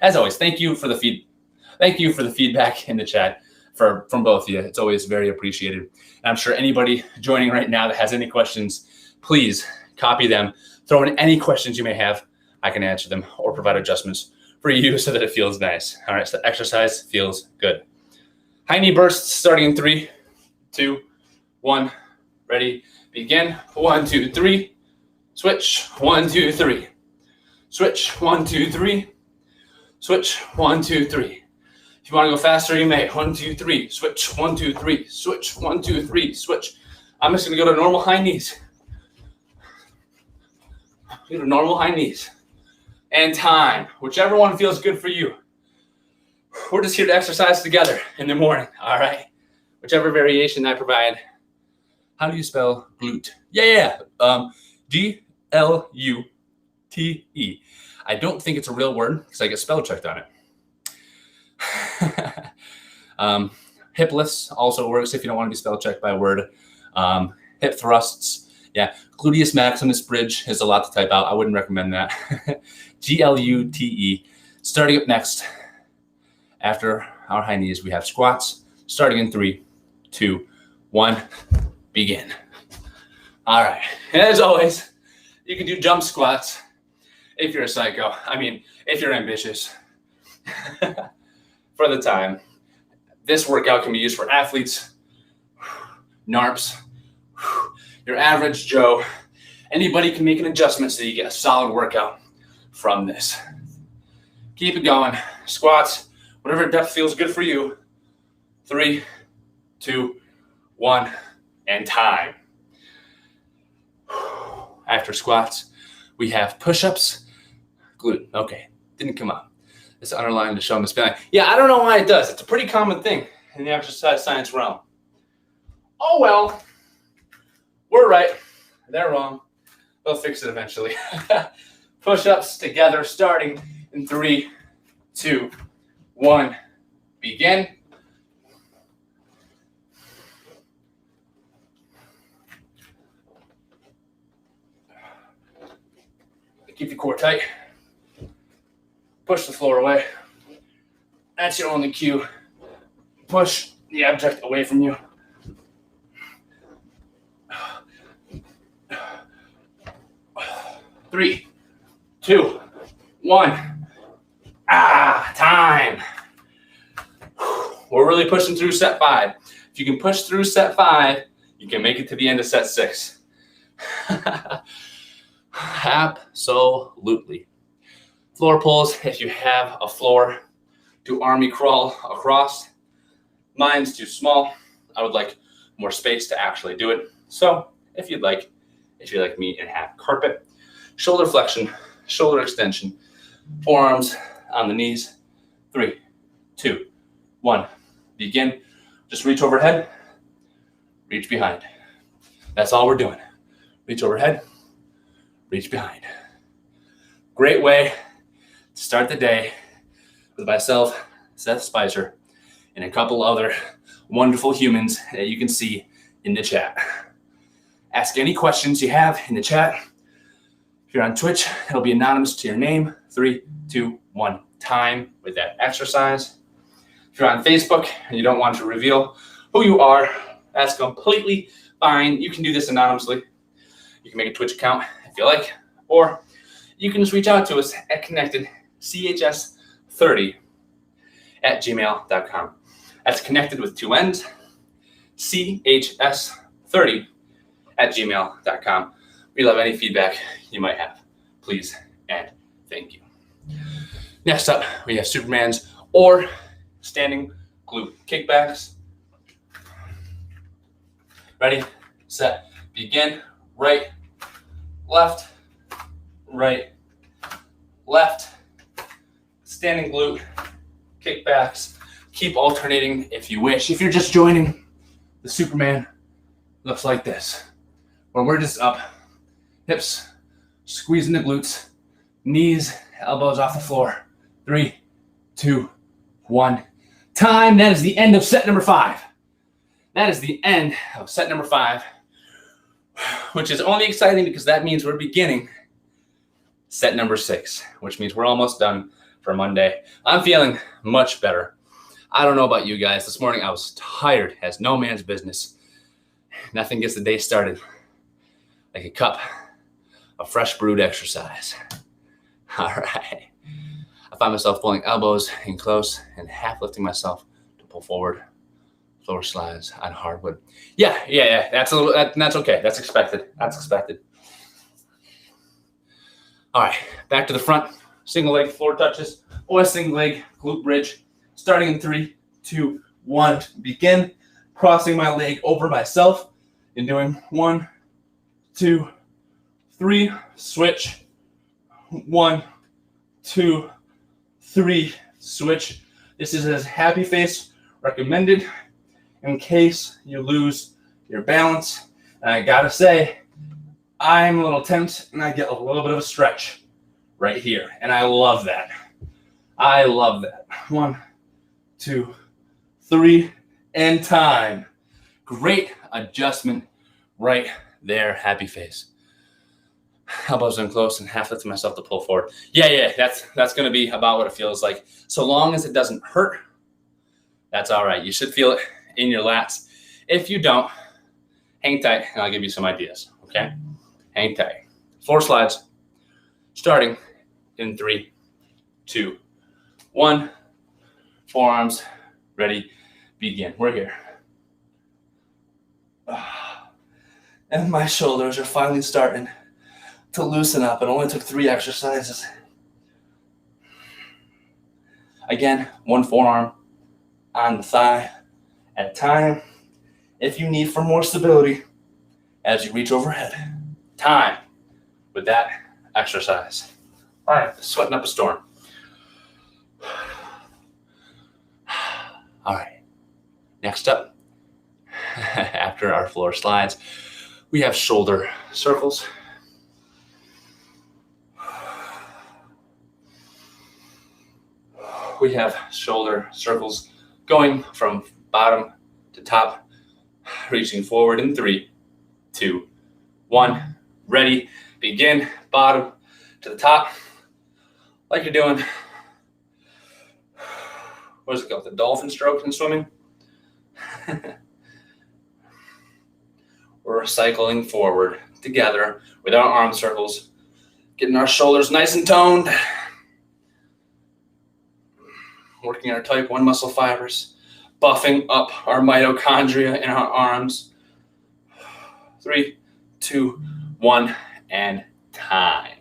as always, thank you for the feedback in the chat from both of you. It's always very appreciated. And I'm sure anybody joining right now that has any questions, please copy them. Throw in any questions you may have. I can answer them or provide adjustments for you so that it feels nice. All right, so the exercise feels good. High knee bursts starting in 3, 2, 1. Ready, begin. 1, 2, 3. Switch. 1, 2, 3. Switch. 1, 2, 3. Switch. 1, 2, 3. If you want to go faster, you may. 1, 2, 3. Switch. 1, 2, 3. Switch. 1, 2, 3. Switch. I'm just going to go to normal high knees. Go to normal high knees. And time. Whichever one feels good for you. We're just here to exercise together in the morning. All right. Whichever variation I provide. How do you spell glute? Yeah. Glute. I don't think it's a real word because I get spell checked on it. Hip lifts also works if you don't want to be spell checked by a word. Hip thrusts. Yeah. Gluteus maximus bridge is a lot to type out. I wouldn't recommend that. Glute. Starting up next, after our high knees, we have squats. Starting in 3, 2, 1, begin. All right. And as always, you can do jump squats if you're a psycho. I mean, if you're ambitious for the time. This workout can be used for athletes, NARPs, your average Joe. Anybody can make an adjustment so you get a solid workout from this. Keep it going. Squats, whatever depth feels good for you. 3, 2, 1, and time. After squats, we have push-ups. Glute. Okay, didn't come up. It's underlined to show them the spelling. Yeah, I don't know why it does. It's a pretty common thing in the exercise science realm. Oh, well. We're right. They're wrong. They'll fix it eventually. Push-ups together starting in 3, 2, 1. Begin. Keep your core tight. Push the floor away. That's your only cue. Push the object away from you. Three, 2, 1. Time. We're really pushing through set 5. If you can push through set 5, you can make it to the end of set 6. Absolutely. Floor pulls, if you have a floor, do army crawl across. Mine's too small. I would like more space to actually do it. So if you're like me and have carpet, shoulder flexion, shoulder extension, forearms on the knees. 3, 2, 1. Begin. Just reach overhead, reach behind. That's all we're doing. Reach overhead, reach behind. Great way to start the day with myself, Seth Spicer, and a couple other wonderful humans that you can see in the chat. Ask any questions you have in the chat. If you're on Twitch, it'll be anonymous to your name. 3, 2, 1. Time with that exercise. If you're on Facebook and you don't want to reveal who you are, that's completely fine. You can do this anonymously. You can make a Twitch account if you like, or you can just reach out to us at connectedchs30@gmail.com. That's connected with 2 N's, chs30@gmail.com. We love any feedback you might have. Please and thank you. Next up, we have Superman's or standing glute kickbacks. Ready, set, begin. Right, left, standing glute kickbacks. Keep alternating if you wish. If you're just joining, the Superman looks like this, where we're just up, hips squeezing the glutes, knees, elbows off the floor. 3, 2, 1. Time. That is the end of set number 5. that is the end of set number 5, which is only exciting because that means we're beginning set number 6, which means we're almost done for Monday. I'm feeling much better. I don't know about you guys. This morning I was tired as no man's business. Nothing gets the day started like a cup of fresh brewed exercise. All right. I find myself pulling elbows in close and half lifting myself to pull forward. Floor slides on hardwood. Yeah. That's okay. That's expected. All right, back to the front. Single leg floor touches or a single leg glute bridge. Starting in 3, 2, 1. Begin. Crossing my leg over myself and doing 1, 2, 3. Switch. 1, 2, 3. Switch. This is as happy face recommended in case you lose your balance. And I gotta say, I'm a little tense and I get a little bit of a stretch right here. And I love that. 1, 2, 3, and time. Great adjustment right there. Happy face. Elbows in close and half lifting myself to pull forward. Yeah, that's going to be about what it feels like. So long as it doesn't hurt, that's all right. You should feel it in your lats. If you don't, hang tight and I'll give you some ideas, okay? Hang tight. Floor slides, starting in 3, 2, 1. Forearms, ready, begin. We're here. And my shoulders are finally starting to loosen up. It only took 3 exercises. Again, 1 forearm on the thigh at a time. If you need for more stability as you reach overhead. Time with that exercise. All right, sweating up a storm. All right, next up, after our floor slides, we have shoulder circles. We have shoulder circles going from bottom to top, reaching forward in 3, 2, 1. Ready, begin. Bottom to the top, like you're doing, what is it called? The dolphin stroke in swimming? We're cycling forward together with our arm circles, getting our shoulders nice and toned, working our type 1 muscle fibers, buffing up our mitochondria in our arms. 3, 2, 1, and time.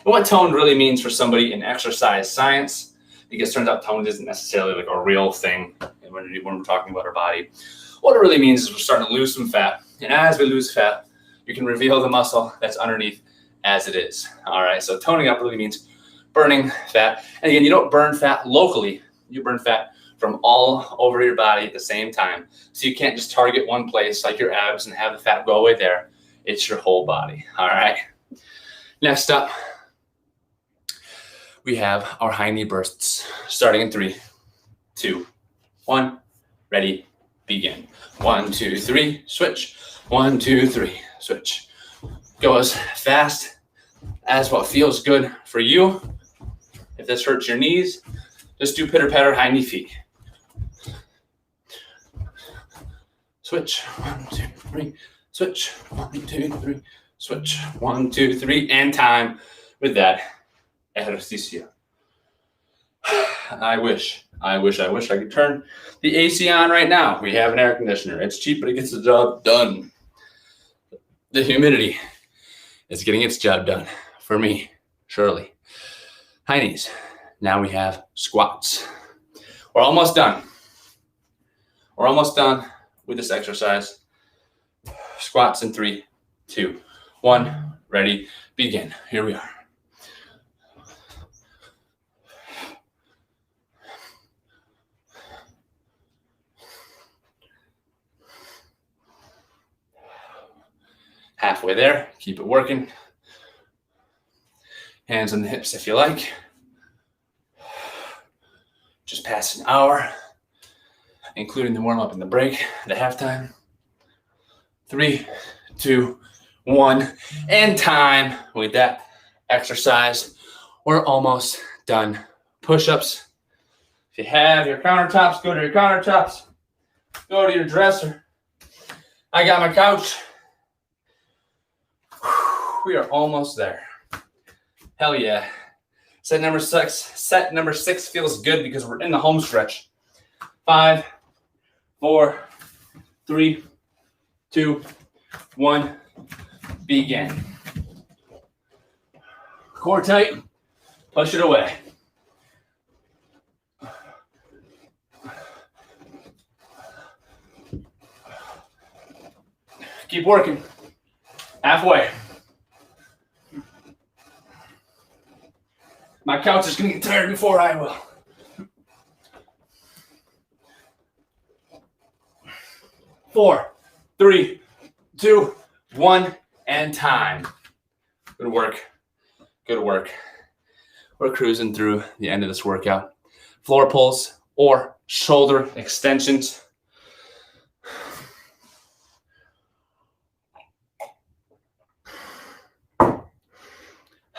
And what toned really means for somebody in exercise science, because it turns out toned isn't necessarily like a real thing when we're talking about our body. What it really means is we're starting to lose some fat. And as we lose fat, you can reveal the muscle that's underneath as it is. All right, so toning up really means burning fat. And again, you don't burn fat locally. You burn fat from all over your body at the same time. So you can't just target one place like your abs and have the fat go away there. It's your whole body. All right. Next up, we have our high knee bursts starting in 3, 2, 1. Ready, begin. 1, 2, 3, switch. 1, 2, 3, switch. Go as fast as what feels good for you. If this hurts your knees, just do pitter patter high knee feet. Switch. 1, 2, 3. Switch. 1, 2, 3. Switch. 1, 2, 3. And time with that ejercicio. I wish I could turn the AC on right now. We have an air conditioner. It's cheap, but it gets the job done. The humidity is getting its job done for me, surely. High knees. Now we have squats. We're almost done. We're almost done with this exercise. Squats in 3, 2, 1. Ready, begin. Here we are. Halfway there, keep it working. Hands on the hips if you like. Just past an hour. including the warm-up and the break, the halftime. 3, 2, 1, and time with that exercise. We're almost done. Push-ups. If you have your countertops, go to your countertops. Go to your dresser. I got my couch. We are almost there. Hell yeah. Set number 6 feels good because we're in the home stretch. 5, 4, 3, 2, 1, begin. Core tight, push it away. Keep working. Halfway. My couch is gonna get tired before I will. 4, 3, 2, 1, and time. Good work. Good work. We're cruising through the end of this workout. Floor pulls or shoulder extensions.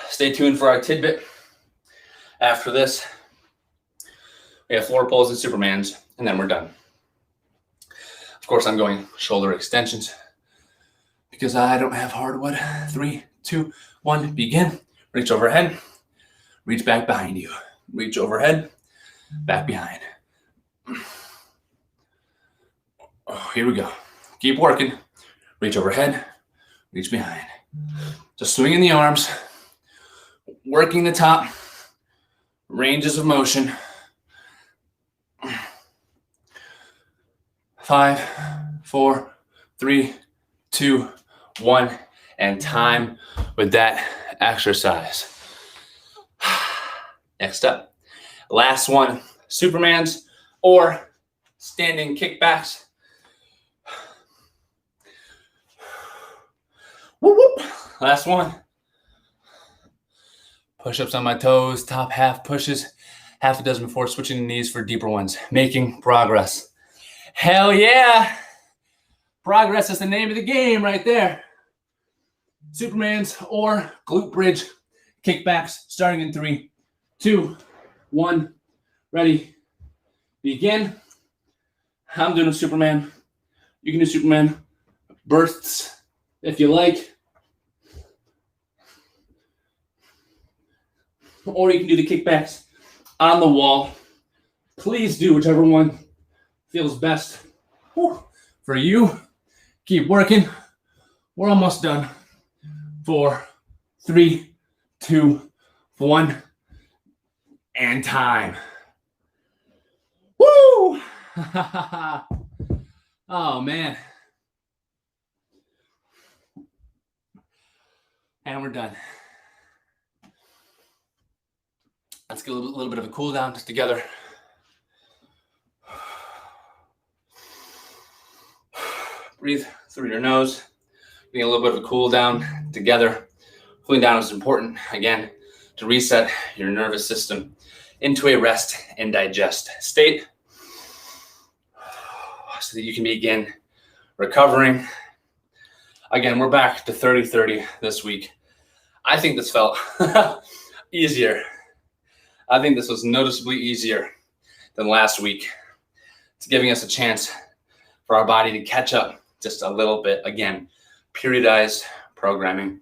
Stay tuned for our tidbit. After this, we have floor pulls and Supermans, and then we're done. Of course, I'm going shoulder extensions because I don't have hardwood. 3, 2, 1, begin. Reach overhead, reach back behind you. Reach overhead, back behind. Oh, here we go. Keep working. Reach overhead, reach behind. Just swinging the arms, working the top, ranges of motion. 5, 4, 3, 2, 1, and time with that exercise. Next up, last one, Supermans or standing kickbacks. Whoop, whoop. Last one. Push-ups on my toes, top half pushes, half a dozen before switching the knees for deeper ones. Making progress. Hell yeah. Progress is the name of the game right there. Supermans or glute bridge kickbacks starting in 3, 2, 1. Ready. Begin. I'm doing a Superman. You can do Superman bursts if you like. Or you can do the kickbacks on the wall. Please do whichever one feels best for you. Keep working. We're almost done. 4, 3, 2, 1, and time. Woo! Oh, man. And we're done. Let's get a little bit of a cool down just together. Breathe through your nose. Getting a little bit of a cool down together. Cooling down is important, again, to reset your nervous system into a rest and digest state so that you can begin recovering. Again, we're back to 30-30 this week. I think this felt easier. I think this was noticeably easier than last week. It's giving us a chance for our body to catch up just a little bit. Again, periodized programming.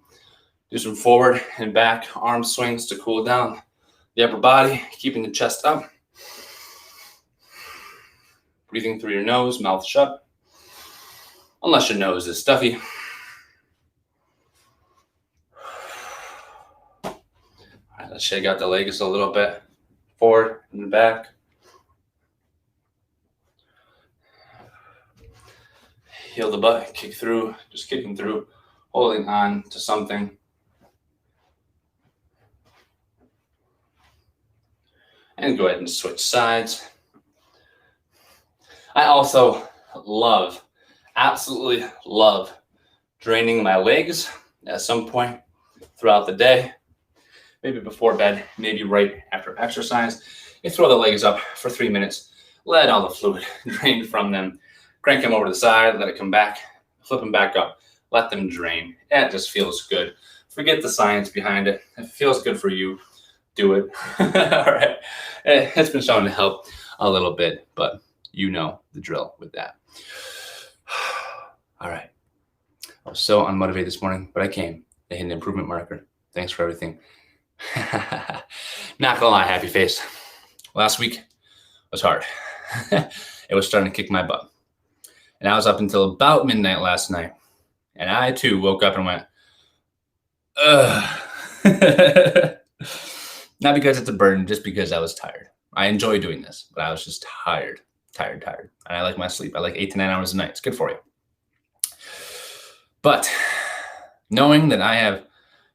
Do some forward and back arm swings to cool down the upper body, keeping the chest up. Breathing through your nose, mouth shut. Unless your nose is stuffy. All right, let's shake out the legs a little bit. Forward and back. Heel the butt, kick through, just kicking through, holding on to something. And go ahead and switch sides. I also absolutely love draining my legs at some point throughout the day. Maybe before bed, maybe right after exercise. You throw the legs up for 3 minutes let all the fluid drain from them. Crank them over to the side, let it come back, flip them back up, let them drain. It just feels good. Forget the science behind it. If it feels good for you, do it. All right. It's been shown to help a little bit, but you know the drill with that. All right. I was so unmotivated this morning, but I came. I hit an improvement marker. Thanks for everything. Not gonna lie, happy face. Last week was hard. It was starting to kick my butt. And I was up until about midnight last night. And I too woke up and went, ugh. Not because it's a burden, just because I was tired. I enjoy doing this, but I was just tired. And I like my sleep. I like 8 to 9 hours a night. It's good for you. But knowing that I have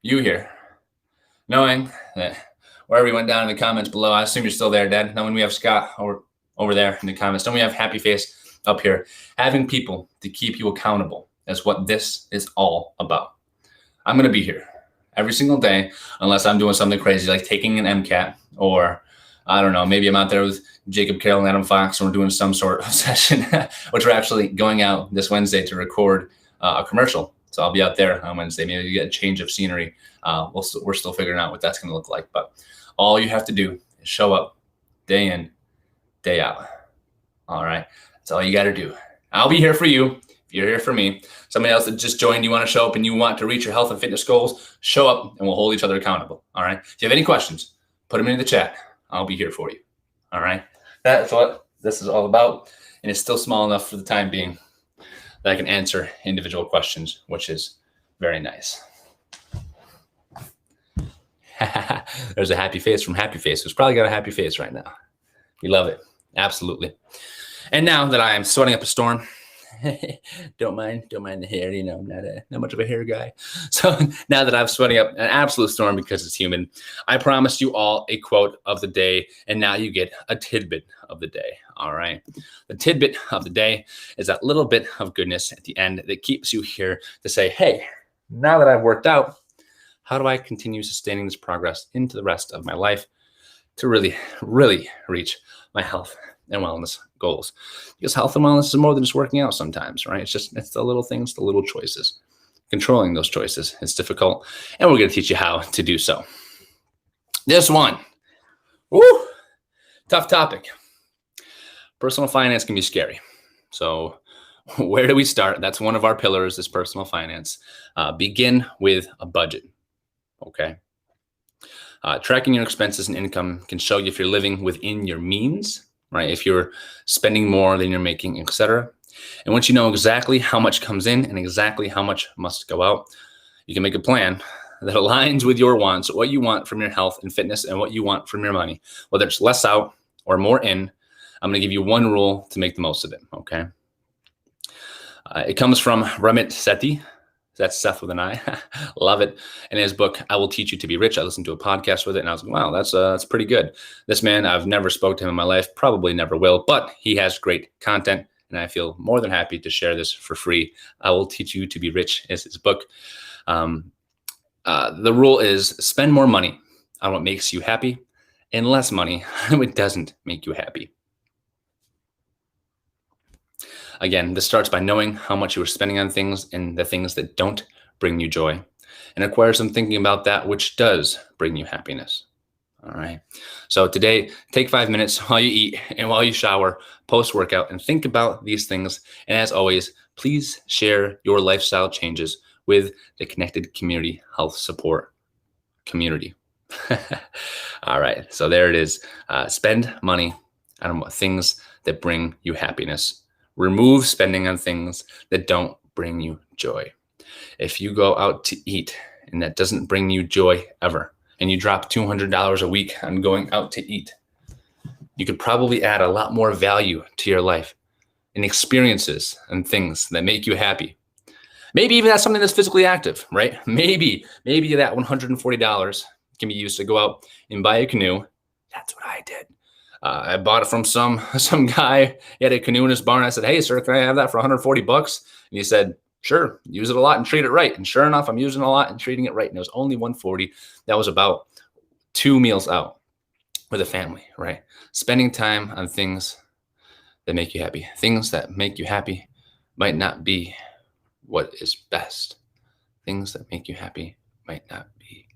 you here, knowing that wherever you went down in the comments below, I assume you're still there, Dad. Knowing we have Scott over there in the comments, knowing we have Happy Face up here, having people to keep you accountable is what this is all about. I'm going to be here every single day, unless I'm doing something crazy like taking an MCAT, or I don't know, maybe I'm out there with Jacob Carroll and Adam Fox and we're doing some sort of session, which we're actually going out this Wednesday to record a commercial. So I'll be out there on Wednesday. Maybe get a change of scenery. We're still figuring out what that's going to look like. But all you have to do is show up day in, day out. All right. That's all you got to do. I'll be here for you. If you're here for me, somebody else that just joined, you want to show up and you want to reach your health and fitness goals, show up and we'll hold each other accountable. All right. If you have any questions, put them in the chat. I'll be here for you. All right. That's what this is all about. And it's still small enough for the time being that I can answer individual questions, which is very nice. There's a happy face from Happy Face, who's probably got a happy face right now. We love it. Absolutely. And now that I am sweating up a storm, don't mind the hair, you know, I'm not much of a hair guy. So now that I'm sweating up an absolute storm because it's humid, I promised you all a quote of the day, and now you get a tidbit of the day. All right. The tidbit of the day is that little bit of goodness at the end that keeps you here to say, hey, now that I've worked out, how do I continue sustaining this progress into the rest of my life to really, really reach my health and wellness goals? Because health and wellness is more than just working out sometimes, right? It's the little things, the little choices. Controlling those choices is difficult, and we're going to teach you how to do so. This one, tough topic. Personal finance can be scary. So where do we start? That's one of our pillars, is personal finance. Begin with a budget, okay? Tracking your expenses and income can show you if you're living within your means, right? If you're spending more than you're making, etc. And once you know exactly how much comes in and exactly how much must go out, you can make a plan that aligns with your wants, what you want from your health and fitness and what you want from your money. Whether it's less out or more in, I'm going to give you one rule to make the most of it, okay? It comes from Ramit Sethi. That's Seth with an I. Love it. In his book, I Will Teach You to Be Rich, I listened to a podcast with it, and I was like, wow, that's pretty good. This man, I've never spoke to him in my life, probably never will, but he has great content, and I feel more than happy to share this for free. I Will Teach You to Be Rich is his book. The rule is spend more money on what makes you happy and less money on what doesn't make you happy. Again, this starts by knowing how much you are spending on things and the things that don't bring you joy, and requires some thinking about that which does bring you happiness. All right. So today, take 5 minutes while you eat and while you shower, post-workout, and think about these things. And as always, please share your lifestyle changes with the Connected Community Health Support community. All right. So there it is. Spend money on things that bring you happiness. Remove spending on things that don't bring you joy. If you go out to eat and that doesn't bring you joy ever, and you drop $200 a week on going out to eat, you could probably add a lot more value to your life and experiences and things that make you happy. Maybe even that's something that's physically active, right? Maybe that $140 can be used to go out and buy a canoe. That's what I did. I bought it from some guy. He had a canoe in his barn. I said, hey, sir, can I have that for $140? And he said, sure, use it a lot and treat it right. And sure enough, I'm using it a lot and treating it right. And it was only $140. That was about 2 meals out with a family, right? Spending time on things that make you happy. Things that make you happy might not be what is best. Things that make you happy might not be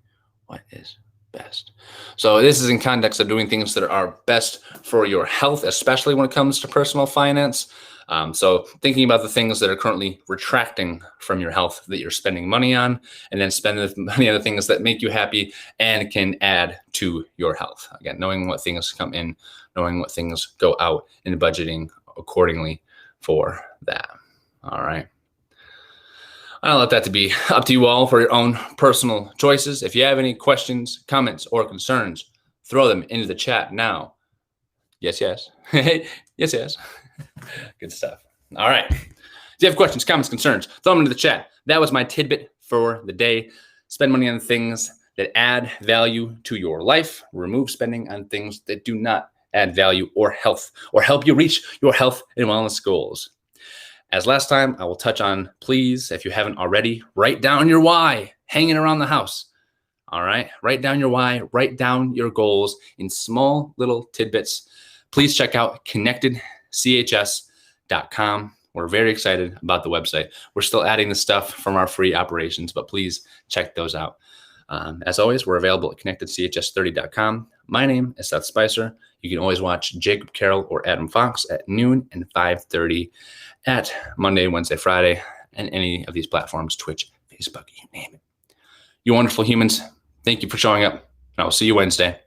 what is best. So this is in context of doing things that are best for your health, especially when it comes to personal finance. So thinking about the things that are currently retracting from your health that you're spending money on, and then spending the money on the things that make you happy and can add to your health. Again, knowing what things come in, knowing what things go out, and budgeting accordingly for that. All right. I'll let that to be up to you all for your own personal choices. If you have any questions, comments, or concerns, throw them into the chat now. Yes, yes. Yes, yes. Good stuff. All right. If you have questions, comments, concerns, throw them into the chat. That was my tidbit for the day. Spend money on things that add value to your life. Remove spending on things that do not add value or health or help you reach your health and wellness goals. As last time, I will touch on, please, if you haven't already, write down your why hanging around the house. All right. Write down your why, write down your goals in small little tidbits. Please check out connectedchs.com. We're very excited about the website. We're still adding the stuff from our free operations, but please check those out. As always, we're available at connectedchs30.com. My name is Seth Spicer. You can always watch Jacob Carroll or Adam Fox at noon and 5:30 at Monday, Wednesday, Friday, and any of these platforms, Twitch, Facebook, you name it. You wonderful humans, thank you for showing up, and I will see you Wednesday.